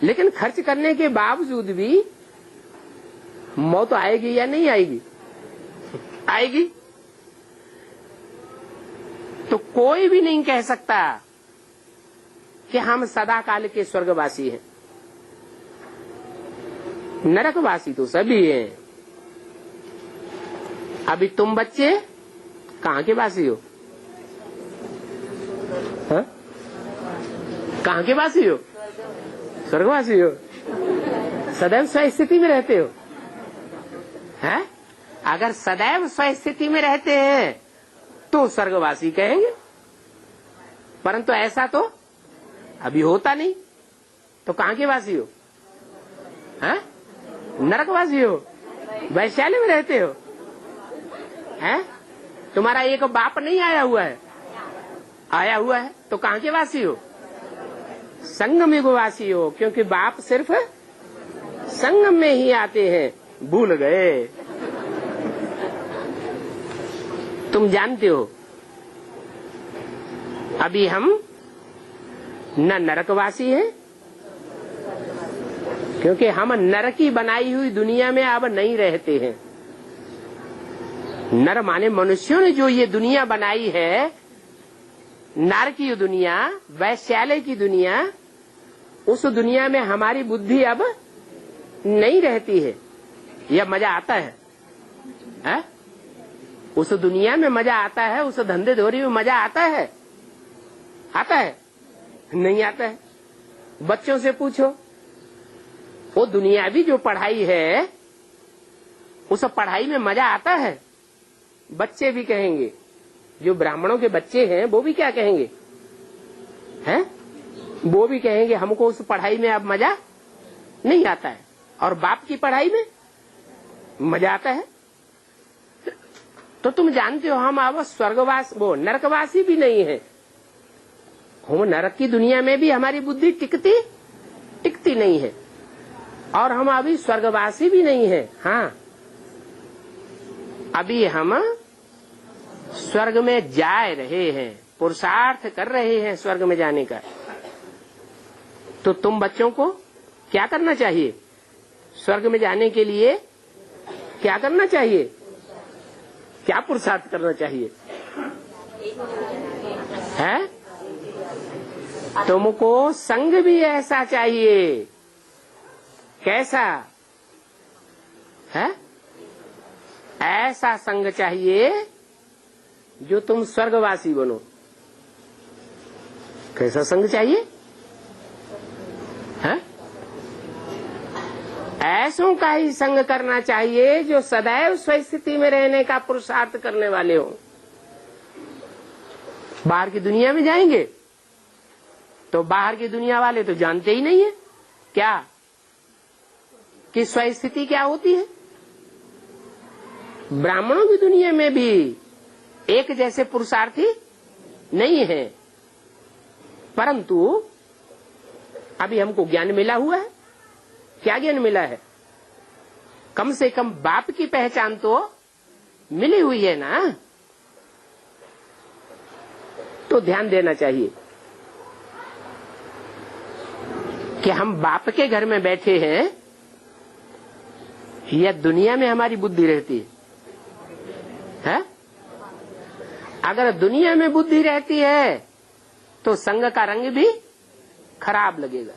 लेकिन खर्च करने के बावजूद भी मौत आएगी या नहीं आएगी? आएगी। तो कोई भी नहीं कह सकता कि हम सदा काल के स्वर्गवासी हैं। नरकवासी तो सभी हैं। अभी तुम बच्चे कहाँ के वासी हो? हाँ? कहाँ के वासी हो? स्वर्गवासी हो। सदैव स्वस्थिति में रहते हो। हैं? अगर सदैव स्वस्थिति में रहते हैं तो स्वर्गवासी कहेंगे, परंतु ऐसा तो अभी होता नहीं। तो कहाँ के वासी हो? हैं? नरकवासी हो। वैश्यालय में रहते हो। हैं? तुम्हारा एक बाप नहीं आया हुआ है? आया हुआ है। तो कहाँ के वासी हो? संगम युग वासी हो, क्योंकि बाप सिर्फ संगम में ही आते हैं। भूल गए। तुम जानते हो अभी हम न नरकवासी हैं, क्योंकि हम नरकी बनाई हुई दुनिया में अब नहीं रहते हैं। नर माने मनुष्यों ने जो ये दुनिया बनाई है, नारकीय दुनिया, वैश्यालय की दुनिया, उस दुनिया में हमारी बुद्धि अब नहीं रहती है। यह मजा आता है? उस दुनिया में मजा आता है, उस धंधे धोरी में मजा आता है? आता है? नहीं आता है। बच्चों से पूछो, वो दुनियावी जो पढ़ाई है, उस पढ़ाई में मजा आता है? बच्चे भी कहेंगे। जो ब्राह्मणों के बच्चे हैं वो भी क्या कहेंगे? हैं? वो भी कहेंगे हमको उस पढ़ाई में अब मजा नहीं आता है। और बाप की पढ़ाई में मजा आता है। तो तुम जानते हो हम अब स्वर्गवास वो नरकवासी भी नहीं है। हम नरक की दुनिया में भी हमारी बुद्धि टिकती नहीं है, और हम अभी स्वर्गवासी भी नहीं है। हाँ, अभी हम स्वर्ग में जा रहे हैं, पुरुषार्थ कर रहे हैं स्वर्ग में जाने का। तो तुम बच्चों को क्या करना चाहिए? स्वर्ग में जाने के लिए क्या करना चाहिए? क्या पुरुषार्थ करना चाहिए? है? तुमको संग भी ऐसा चाहिए। कैसा है? ऐसा संग चाहिए जो तुम स्वर्गवासी बनो। कैसा संग चाहिए? है? ऐसों का ही संग करना चाहिए जो सदैव स्वस्थिति में रहने का पुरुषार्थ करने वाले हो। बाहर की दुनिया में जाएंगे तो बाहर की दुनिया वाले तो जानते ही नहीं है क्या कि स्वस्थिति क्या होती है। ब्राह्मणों की दुनिया में भी एक जैसे पुरुषार्थी नहीं है, परंतु अभी हमको ज्ञान मिला हुआ है। क्या ज्ञान मिला है? कम से कम बाप की पहचान तो मिली हुई है ना। तो ध्यान देना चाहिए कि हम बाप के घर में बैठे हैं या दुनिया में हमारी बुद्धि रहती है? अगर दुनिया में बुद्धि रहती है तो संग का रंग भी खराब लगेगा।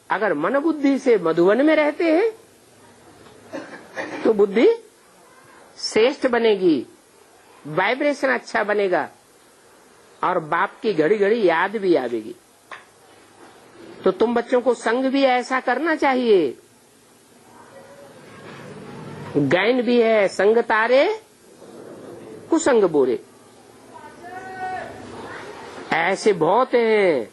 अगर मन बुद्धि से मधुवन में रहते हैं तो बुद्धि श्रेष्ठ बनेगी, वाइब्रेशन अच्छा बनेगा और बाप की घड़ी घड़ी याद भी आवेगी। तो तुम बच्चों को संग भी ऐसा करना चाहिए। गायन भी है, संग तारे कुसंग बोरे। ऐसे बहुत हैं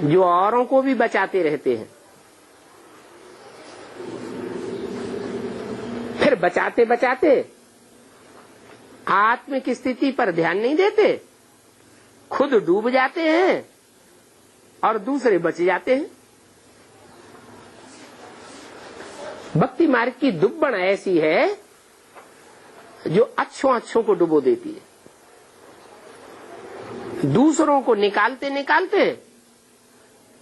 जो औरों को भी बचाते रहते हैं, फिर बचाते बचाते आत्मिक स्थिति पर ध्यान नहीं देते, खुद डूब जाते हैं और दूसरे बच जाते हैं। भक्ति मार्ग की दुब्बन ऐसी है जो अच्छों को डुबो देती है। दूसरों को निकालते निकालते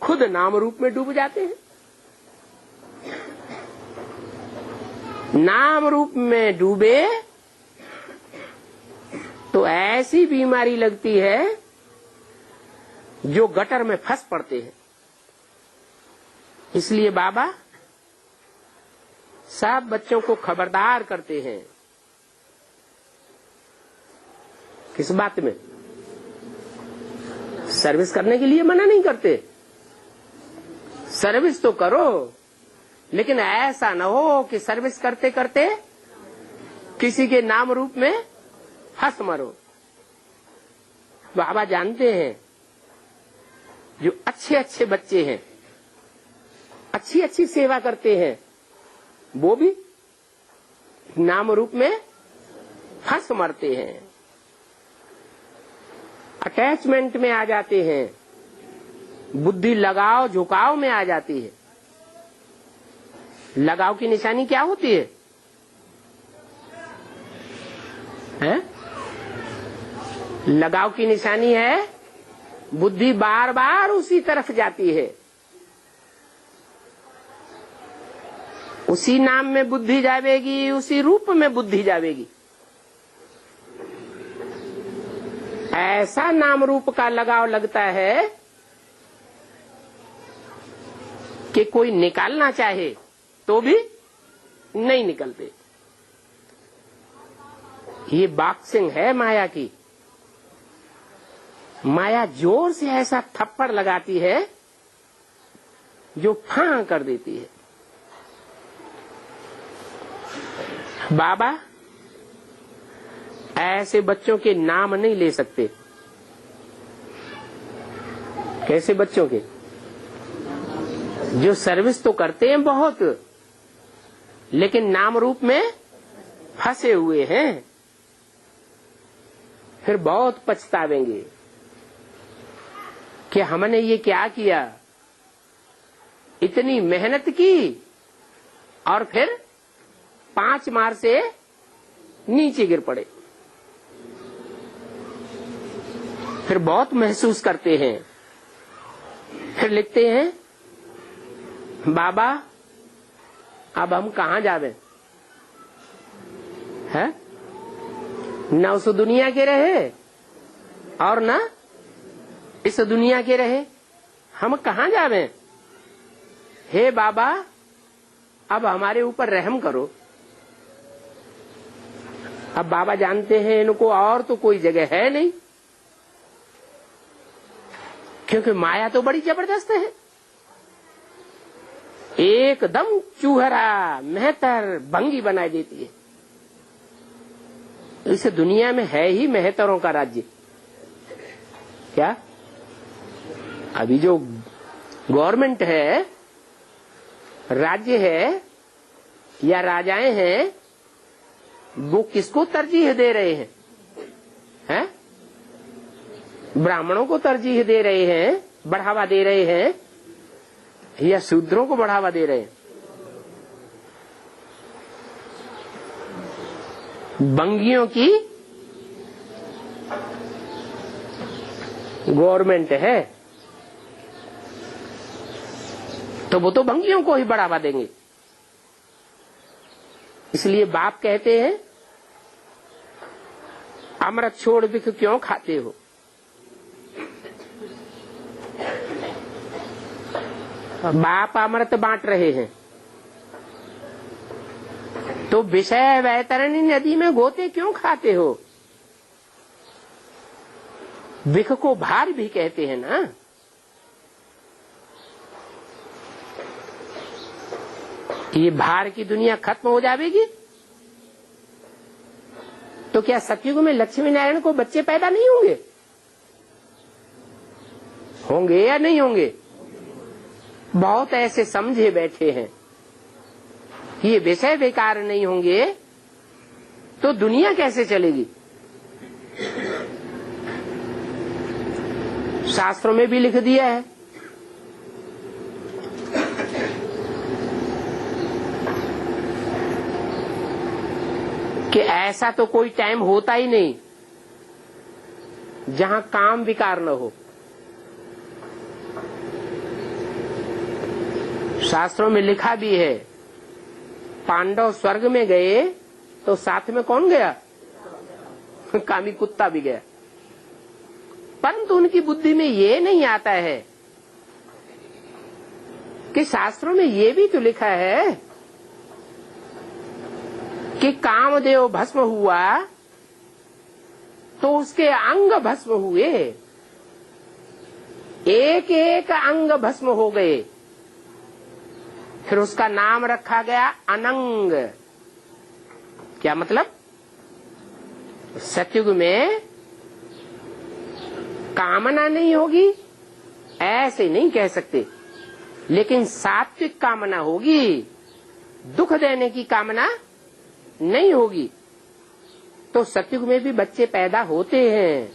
खुद नाम रूप में डूब जाते हैं। नाम रूप में डूबे तो ऐसी बीमारी लगती है जो गटर में फंस पड़ते हैं। इसलिए बाबा सब बच्चों को खबरदार करते हैं। किस बात में? सर्विस करने के लिए मना नहीं करते, सर्विस तो करो, लेकिन ऐसा न हो कि सर्विस करते करते किसी के नाम रूप में फंस मरो। बाबा जानते हैं जो अच्छे अच्छे बच्चे हैं, अच्छी अच्छी सेवा करते हैं, वो भी नाम रूप में फंस मरते हैं, अटैचमेंट में आ जाते हैं, बुद्धि लगाव झुकाव में आ जाती है। लगाव की निशानी क्या होती है? हैं? लगाव की निशानी है बुद्धि बार बार उसी तरफ जाती है, उसी नाम में बुद्धि जावेगी, उसी रूप में बुद्धि जावेगी। ऐसा नाम रूप का लगाव लगता है कि कोई निकालना चाहे तो भी नहीं निकलते। ये बॉक्सिंग है माया की। माया जोर से ऐसा थप्पड़ लगाती है जो फां कर देती है। बाबा ऐसे बच्चों के नाम नहीं ले सकते। कैसे बच्चों के? जो सर्विस तो करते हैं बहुत, लेकिन नाम रूप में फंसे हुए हैं, फिर बहुत पछतावेंगे कि हमने ये क्या किया, इतनी मेहनत की और फिर 5 मार से नीचे गिर पड़े। फिर बहुत महसूस करते हैं, फिर लिखते हैं बाबा अब हम कहाँ जावे? है न उस दुनिया के रहे और न इस दुनिया के रहे, हम कहाँ जावे? हे बाबा, अब हमारे ऊपर रहम करो। अब बाबा जानते हैं इनको और तो कोई जगह है नहीं, क्योंकि माया तो बड़ी जबरदस्त है, एकदम चूहरा मेहतर भंगी बना देती है। इस दुनिया में है ही मेहतरों का राज्य। क्या अभी जो गवर्नमेंट है, राज्य है या राजाएं हैं, वो किसको तरजीह दे रहे हैं? हैं? ब्राह्मणों को तरजीह दे रहे हैं, बढ़ावा दे रहे हैं, या शूद्रों को बढ़ावा दे रहे हैं? बंगियों की गवर्नमेंट है तो वो तो बंगियों को ही बढ़ावा देंगे। इसलिए बाप कहते हैं, अमृत छोड़ बिख क्यों खाते हो? बाप अमृत बांट रहे हैं तो विषय वैतरणी नदी में गोते क्यों खाते हो? बिख को भार भी कहते हैं ना। ये भार की दुनिया खत्म हो जाएगी तो क्या सतयुग में लक्ष्मी नारायण को बच्चे पैदा नहीं होंगे? होंगे या नहीं होंगे? बहुत ऐसे समझे बैठे हैं कि ये विषय बेकार नहीं होंगे तो दुनिया कैसे चलेगी? शास्त्रों में भी लिख दिया है कि ऐसा तो कोई टाइम होता ही नहीं जहां काम विकार न हो। शास्त्रों में लिखा भी है, पांडव स्वर्ग में गए तो साथ में कौन गया? कामी कुत्ता भी गया। परंतु उनकी बुद्धि में ये नहीं आता है कि शास्त्रों में ये भी तो लिखा है कि कामदेव भस्म हुआ तो उसके अंग भस्म हुए, एक एक अंग भस्म हो गए, फिर उसका नाम रखा गया अनंग। क्या मतलब? सतयुग में कामना नहीं होगी ऐसे नहीं कह सकते, लेकिन सात्विक कामना होगी, दुख देने की कामना नहीं होगी। तो सतयुग में भी बच्चे पैदा होते हैं,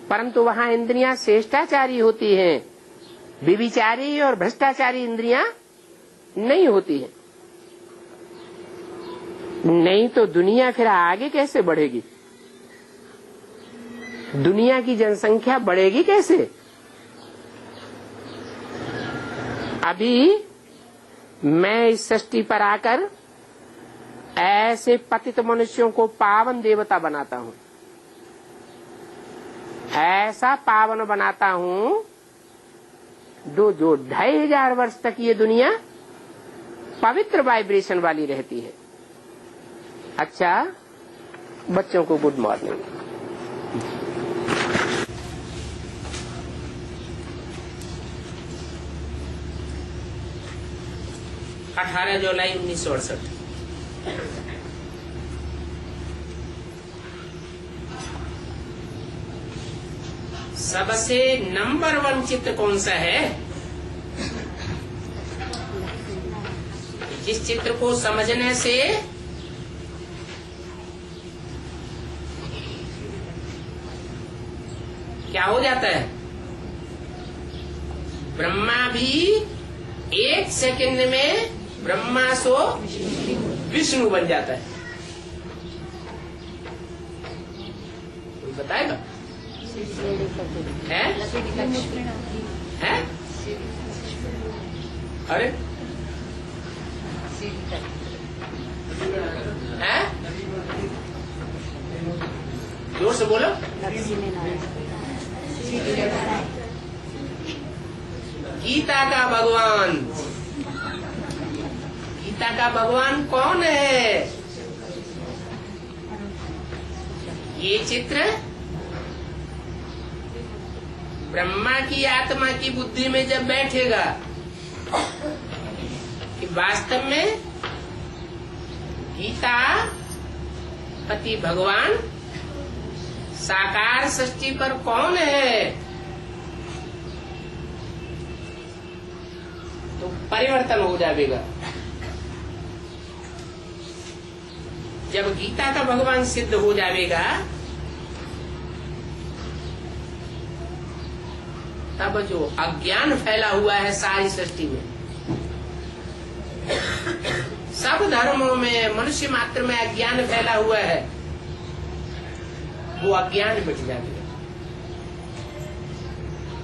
परंतु वहां इंद्रियां श्रेष्ठाचारी होती हैं, व्यभिचारी और भ्रष्टाचारी इंद्रियां नहीं होती है। नहीं तो दुनिया फिर आगे कैसे बढ़ेगी? दुनिया की जनसंख्या बढ़ेगी कैसे? अभी मैं इस सृष्टि पर आकर ऐसे पतित मनुष्यों को पावन देवता बनाता हूँ, ऐसा पावन बनाता हूँ जो 2500 वर्ष तक ये दुनिया पवित्र वाइब्रेशन वाली रहती है। अच्छा, बच्चों को गुड मॉर्निंग। अठारह जुलाई 1968। सबसे नंबर 1 चित्र कौन सा है? जिस चित्र को समझने से क्या हो जाता है? ब्रह्मा भी 1 सेकंड में ब्रह्मा सो विष्णु बन जाता है। कोई बताएगा? है? है? अरे है? जोर से बोलो। गीता का भगवान, गीता का भगवान कौन है? ये चित्र ब्रह्मा की आत्मा की बुद्धि में जब बैठेगा कि वास्तव में गीता पति भगवान साकार सृष्टि पर कौन है, तो परिवर्तन हो जाएगा। जब गीता का भगवान सिद्ध हो जाएगा तब जो अज्ञान फैला हुआ है सारी सृष्टि में, सब धर्मों में मनुष्य मात्र में अज्ञान फैला हुआ है, वो अज्ञान मिट जाएगा।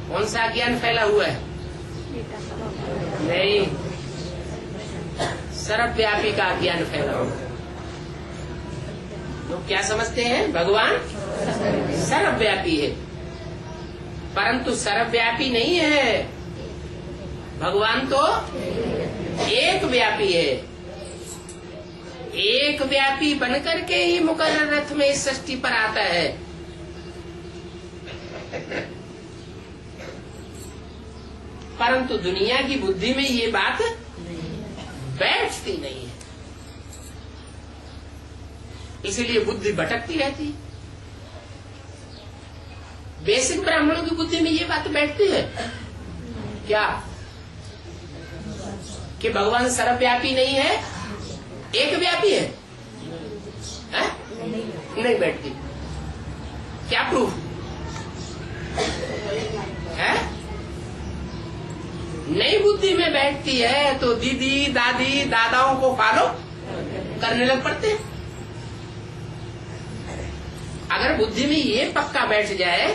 कौन सा अज्ञान फैला हुआ है? नहीं, सर्वव्यापी का अज्ञान फैला हुआ है। लोग क्या समझते हैं? भगवान सर्वव्यापी है, परंतु सर्वव्यापी नहीं है। भगवान तो एक व्यापी है। एक व्यापी बनकर के ही मुकर्रर रथ में इस सृष्टि पर आता है। परंतु दुनिया की बुद्धि में ये बात बैठती नहीं है, इसीलिए बुद्धि भटकती रहती है। बेसिक ब्राह्मणों की बुद्धि में ये बात बैठती है क्या कि भगवान सर्वव्यापी नहीं है, एक व्यापी है? नहीं बैठती। क्या प्रूफ है? नई बुद्धि में बैठती है तो दीदी दादी दादाओं को फॉलो करने लग पड़ते हैं। अगर बुद्धि में ये पक्का बैठ जाए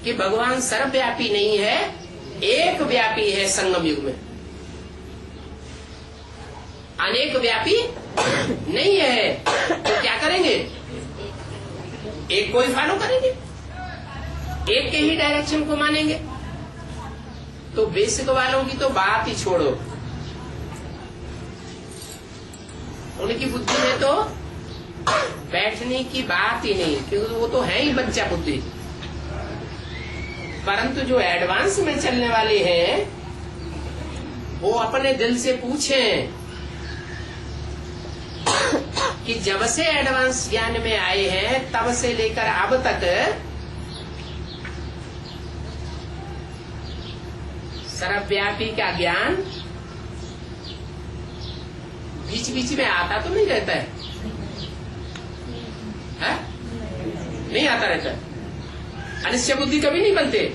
कि भगवान सर्वव्यापी नहीं है, एक व्यापी है, संगम युग में अनेक व्यापी नहीं है, तो क्या करेंगे? एक को ही फॉलो करेंगे, एक के ही डायरेक्शन को मानेंगे। तो बेसिक वालों की तो बात ही छोड़ो, उनकी बुद्धि में तो बैठने की बात ही नहीं, क्योंकि वो तो है ही बच्चा बुद्धि। परंतु जो एडवांस में चलने वाले हैं वो अपने दिल से पूछें कि जब से एडवांस ज्ञान में आए हैं तब से लेकर अब तक सर्वव्यापी का ज्ञान बीच बीच में आता तो नहीं रहता है? नहीं आता रहता है। अनिश्चय बुद्धि कभी नहीं बनते हैं?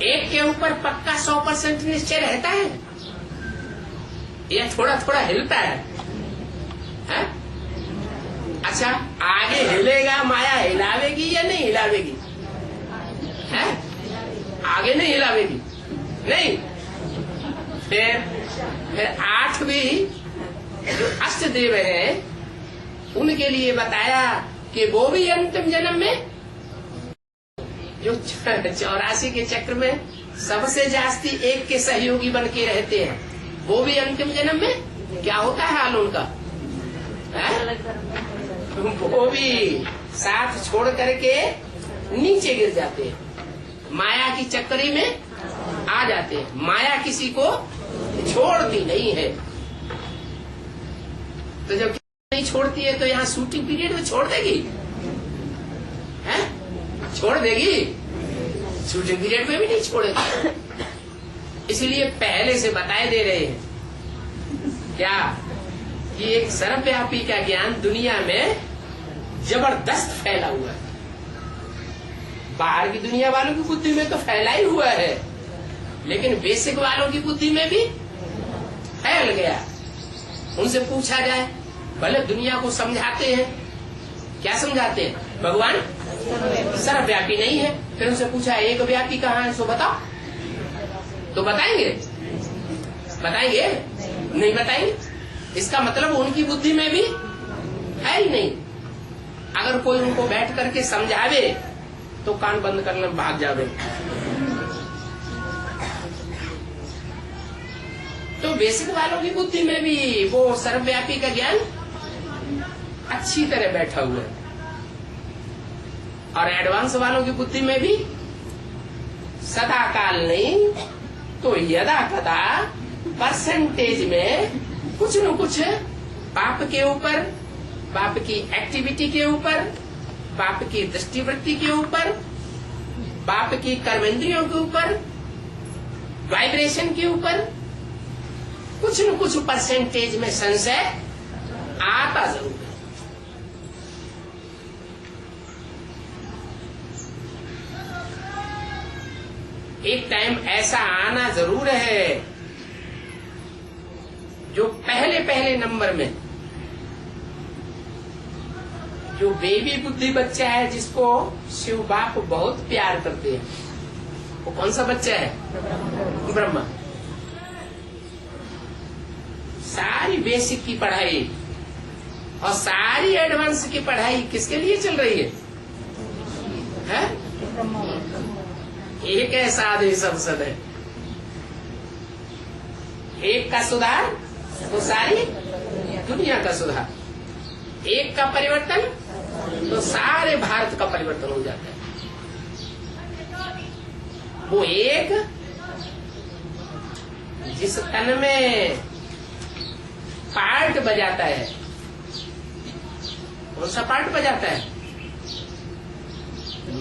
एक के ऊपर पक्का 100% निश्चय रहता है या थोड़ा थोड़ा हिलता है? अच्छा, आगे हिलेगा, माया हिलावेगी या नहीं हिलावेगी? है? आगे नहीं हिलावेगी, नहीं। फिर 8वीं जो अष्टदेव है उनके लिए बताया कि वो भी अंतिम जन्म में जो 84 के चक्र में सबसे जास्ती एक के सहयोगी बन के रहते हैं, वो भी अंतिम जन्म में क्या होता है हाल उनका? वो भी साथ छोड़ करके नीचे गिर जाते हैं, माया की चक्करी में आ जाते हैं। माया किसी को छोड़ती नहीं है, तो जब नहीं छोड़ती है तो यहाँ शूटिंग पीरियड में छोड़ देगी? है? छोड़ देगी? शूटिंग पीरियड में भी नहीं छोड़ेगी। इसलिए पहले से बताए दे रहे हैं क्या कि एक सर्वव्यापी का ज्ञान दुनिया में जबरदस्त फैला हुआ है। बाहर की दुनिया वालों की बुद्धि में तो फैला ही हुआ है, लेकिन बेसिक वालों की बुद्धि में भी फैल गया। उनसे पूछा जाए, भले दुनिया को समझाते हैं, क्या समझाते हैं? भगवान सर्वव्यापी नहीं है। फिर उनसे पूछा एक व्यापी कहाँ है, सो बताओ, तो बताएंगे बताएंगे? नहीं बताएंगे। इसका मतलब उनकी बुद्धि में भी है ही नहीं। अगर कोई उनको बैठ करके समझावे तो कान बंद करने भाग जावे। तो बेसिक वालों की बुद्धि में भी वो सर्वव्यापी का ज्ञान अच्छी तरह बैठा हुआ है, और एडवांस वालों की बुद्धि में भी सदा काल नहीं तो यदा कदा परसेंटेज में कुछ न कुछ बाप के ऊपर, बाप की एक्टिविटी के ऊपर, बाप की दृष्टिवृत्ति के ऊपर, बाप की कर्मेंद्रियों के ऊपर, वाइब्रेशन के ऊपर कुछ न कुछ परसेंटेज में संशय आता जरूर है। एक टाइम ऐसा आना जरूर है जो पहले पहले नंबर में जो बेबी बुद्धि बच्चा है, जिसको शिव बाप बहुत प्यार करते हैं, वो कौन सा बच्चा है? ब्रह्मा। सारी बेसिक की पढ़ाई और सारी एडवांस की पढ़ाई किसके लिए चल रही है? एक ऐसा आदि संसद है, एक का सुधार तो सारी दुनिया का सुधार, एक का परिवर्तन तो सारे भारत का परिवर्तन हो जाता है। वो एक जिस तन में पार्ट बजाता है, कौन सा पार्ट बजाता है?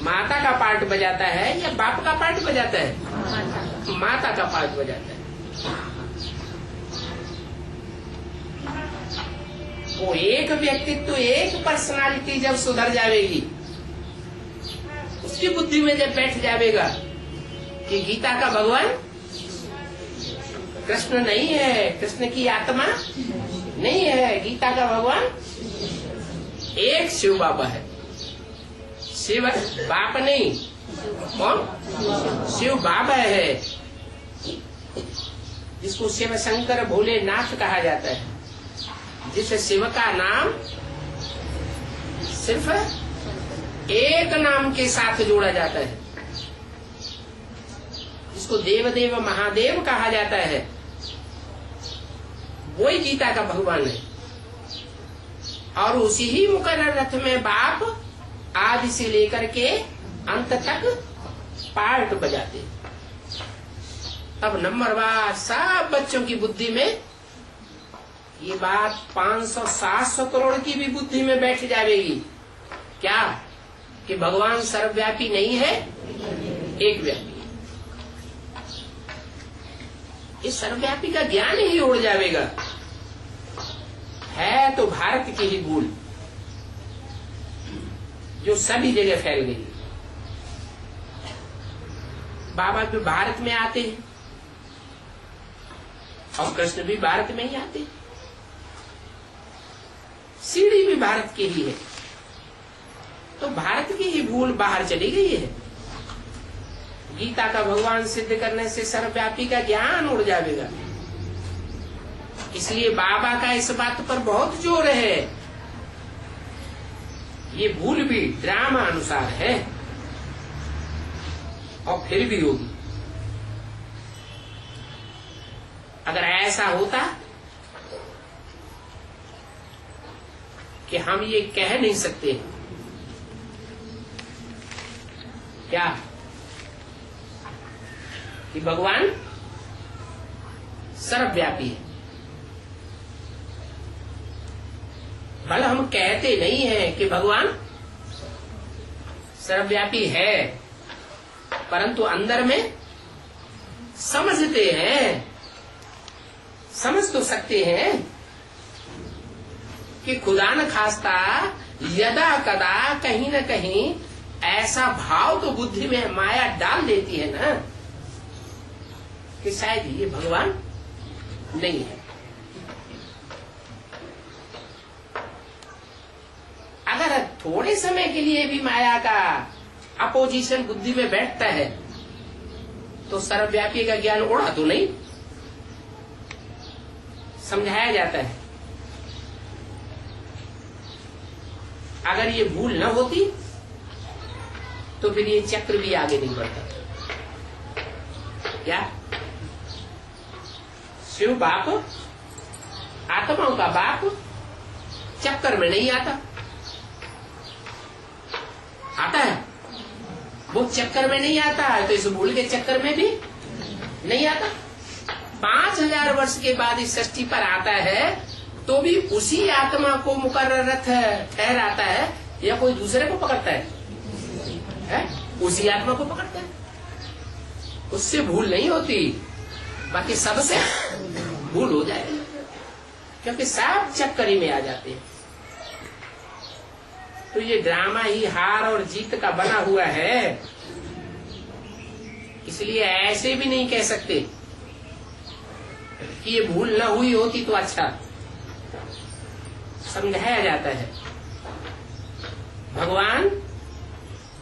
माता का पार्ट बजाता है या बाप का पार्ट बजाता है? माता का पार्ट बजाता है। वो एक व्यक्तित्व, एक पर्सनालिटी जब सुधर जाएगी, उसकी बुद्धि में जब बैठ जाएगा कि गीता का भगवान कृष्ण नहीं है, कृष्ण की आत्मा नहीं है, गीता का भगवान एक शिव बाबा है। शिव बाप नहीं, कौन? शिव बाबा है, जिसको शिव शंकर भोलेनाथ कहा जाता है, जिस शिव का नाम सिर्फ एक नाम के साथ जोड़ा जाता है, जिसको देवदेव महादेव कहा जाता है, वही गीता का भगवान है। और उसी ही मुकर्रर रथ में बाप आदि से लेकर के अंत तक पार्ट बजाते। अब नंबरवार सब बच्चों की बुद्धि में ये बात 500-700 करोड़ की भी बुद्धि में बैठ जाएगी। क्या? कि भगवान सर्वव्यापी नहीं है, एक व्यापी। इस सर्वव्यापी का ज्ञान ही उड़ जाएगा। है तो भारत की ही भूल जो सभी जगह फैल गई। बाबा भी भारत में आते हैं और कृष्ण भी भारत में ही आते हैं, सीढ़ी भी भारत की ही है, तो भारत की ही भूल बाहर चली गई है। गीता का भगवान सिद्ध करने से सर्वव्यापी का ज्ञान उड़ जाएगा। इसलिए बाबा का इस बात पर बहुत जोर है। ये भूल भी ड्रामा अनुसार है और फिर भी होगी। अगर ऐसा होता कि हम ये कह नहीं सकते क्या कि भगवान सर्वव्यापी है, भले हम कहते नहीं हैं कि भगवान सर्वव्यापी है, परंतु अंदर में समझते हैं, समझ तो सकते हैं कि खुदा न खास्ता यदा कदा कहीं न कहीं ऐसा भाव तो बुद्धि में माया डाल देती है ना कि शायद ये भगवान नहीं है। अगर थोड़े समय के लिए भी माया का अपोजिशन बुद्धि में बैठता है तो सर्वव्यापी का ज्ञान उड़ा तो नहीं, समझाया जाता है। अगर ये भूल न होती तो फिर ये चक्र भी आगे नहीं बढ़ता। क्या शिव बाप, आत्माओं का बाप, चक्कर में नहीं आता है, वो चक्कर में नहीं आता है तो इस भूल के चक्कर में भी नहीं आता। 5000 वर्ष के बाद इस सृष्टि पर आता है तो भी उसी आत्मा को मुकर्रर ठहराता है या कोई दूसरे को पकड़ता है? उसी आत्मा को पकड़ता है। उससे भूल नहीं होती, बाकी सबसे भूल हो जाएगी, क्योंकि सब चक्करी में आ जाते हैं। तो ये ड्रामा ही हार और जीत का बना हुआ है। इसलिए ऐसे भी नहीं कह सकते कि ये भूल न हुई होती तो अच्छा। समझाया जाता है। भगवान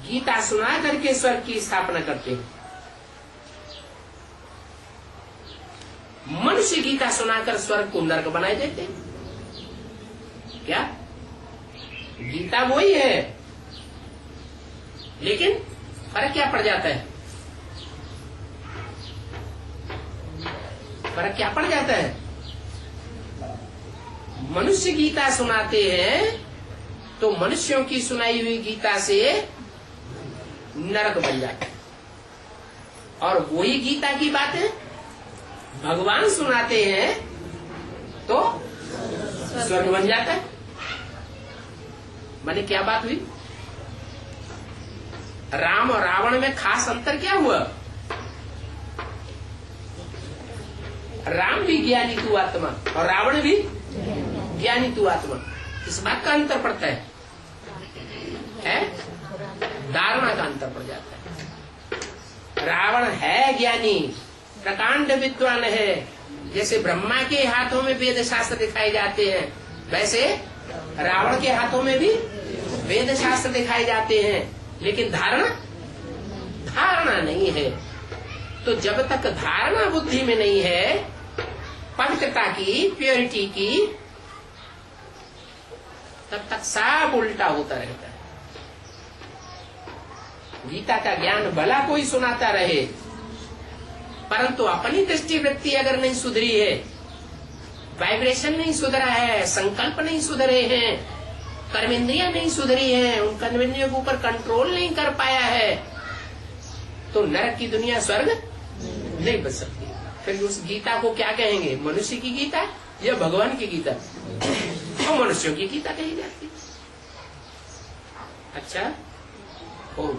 गीता सुना करके स्वर्ग की स्थापना करते हैं। मनुष्य गीता सुनाकर स्वर्ग को नर्क बनाए देते हैं। क्या गीता वही है, लेकिन फर्क क्या पड़ जाता है? फर्क क्या पड़ जाता है? मनुष्य गीता सुनाते हैं तो मनुष्यों की सुनाई हुई गीता से नरक बन जाता है, और वही गीता की बातें भगवान सुनाते हैं तो स्वर्ग बन जाता है। माने क्या बात हुई? राम और रावण में खास अंतर क्या हुआ? राम भी ज्ञानी तू आत्मा और रावण भी ज्ञानी तू आत्मा। इस बात का अंतर पड़ता है? धारणा का अंतर पड़ जाता है। रावण है ज्ञानी, प्रकांड विद्वान है। जैसे ब्रह्मा के हाथों में वेद शास्त्र दिखाए जाते हैं, वैसे रावण के हाथों में भी वेद शास्त्र दिखाए जाते हैं, लेकिन धारणा नहीं है। तो जब तक धारणा बुद्धि में नहीं है पवित्रता की, प्योरिटी की, तब तक सब उल्टा होता रहता है। गीता का ज्ञान भला कोई सुनाता रहे, परंतु अपनी दृष्टि वृत्ति अगर नहीं सुधरी है, वाइब्रेशन नहीं सुधरा है, संकल्प नहीं सुधरे हैं, कर्मेंद्रियां नहीं सुधरी हैं, उन कर्मेंद्रियों के ऊपर कंट्रोल नहीं कर पाया है, तो नरक की दुनिया स्वर्ग नहीं बच सकती। फिर उस गीता को क्या कहेंगे? मनुष्य की गीता या भगवान की गीता? तो मनुष्यों की गीता कही जाती। अच्छा, ओम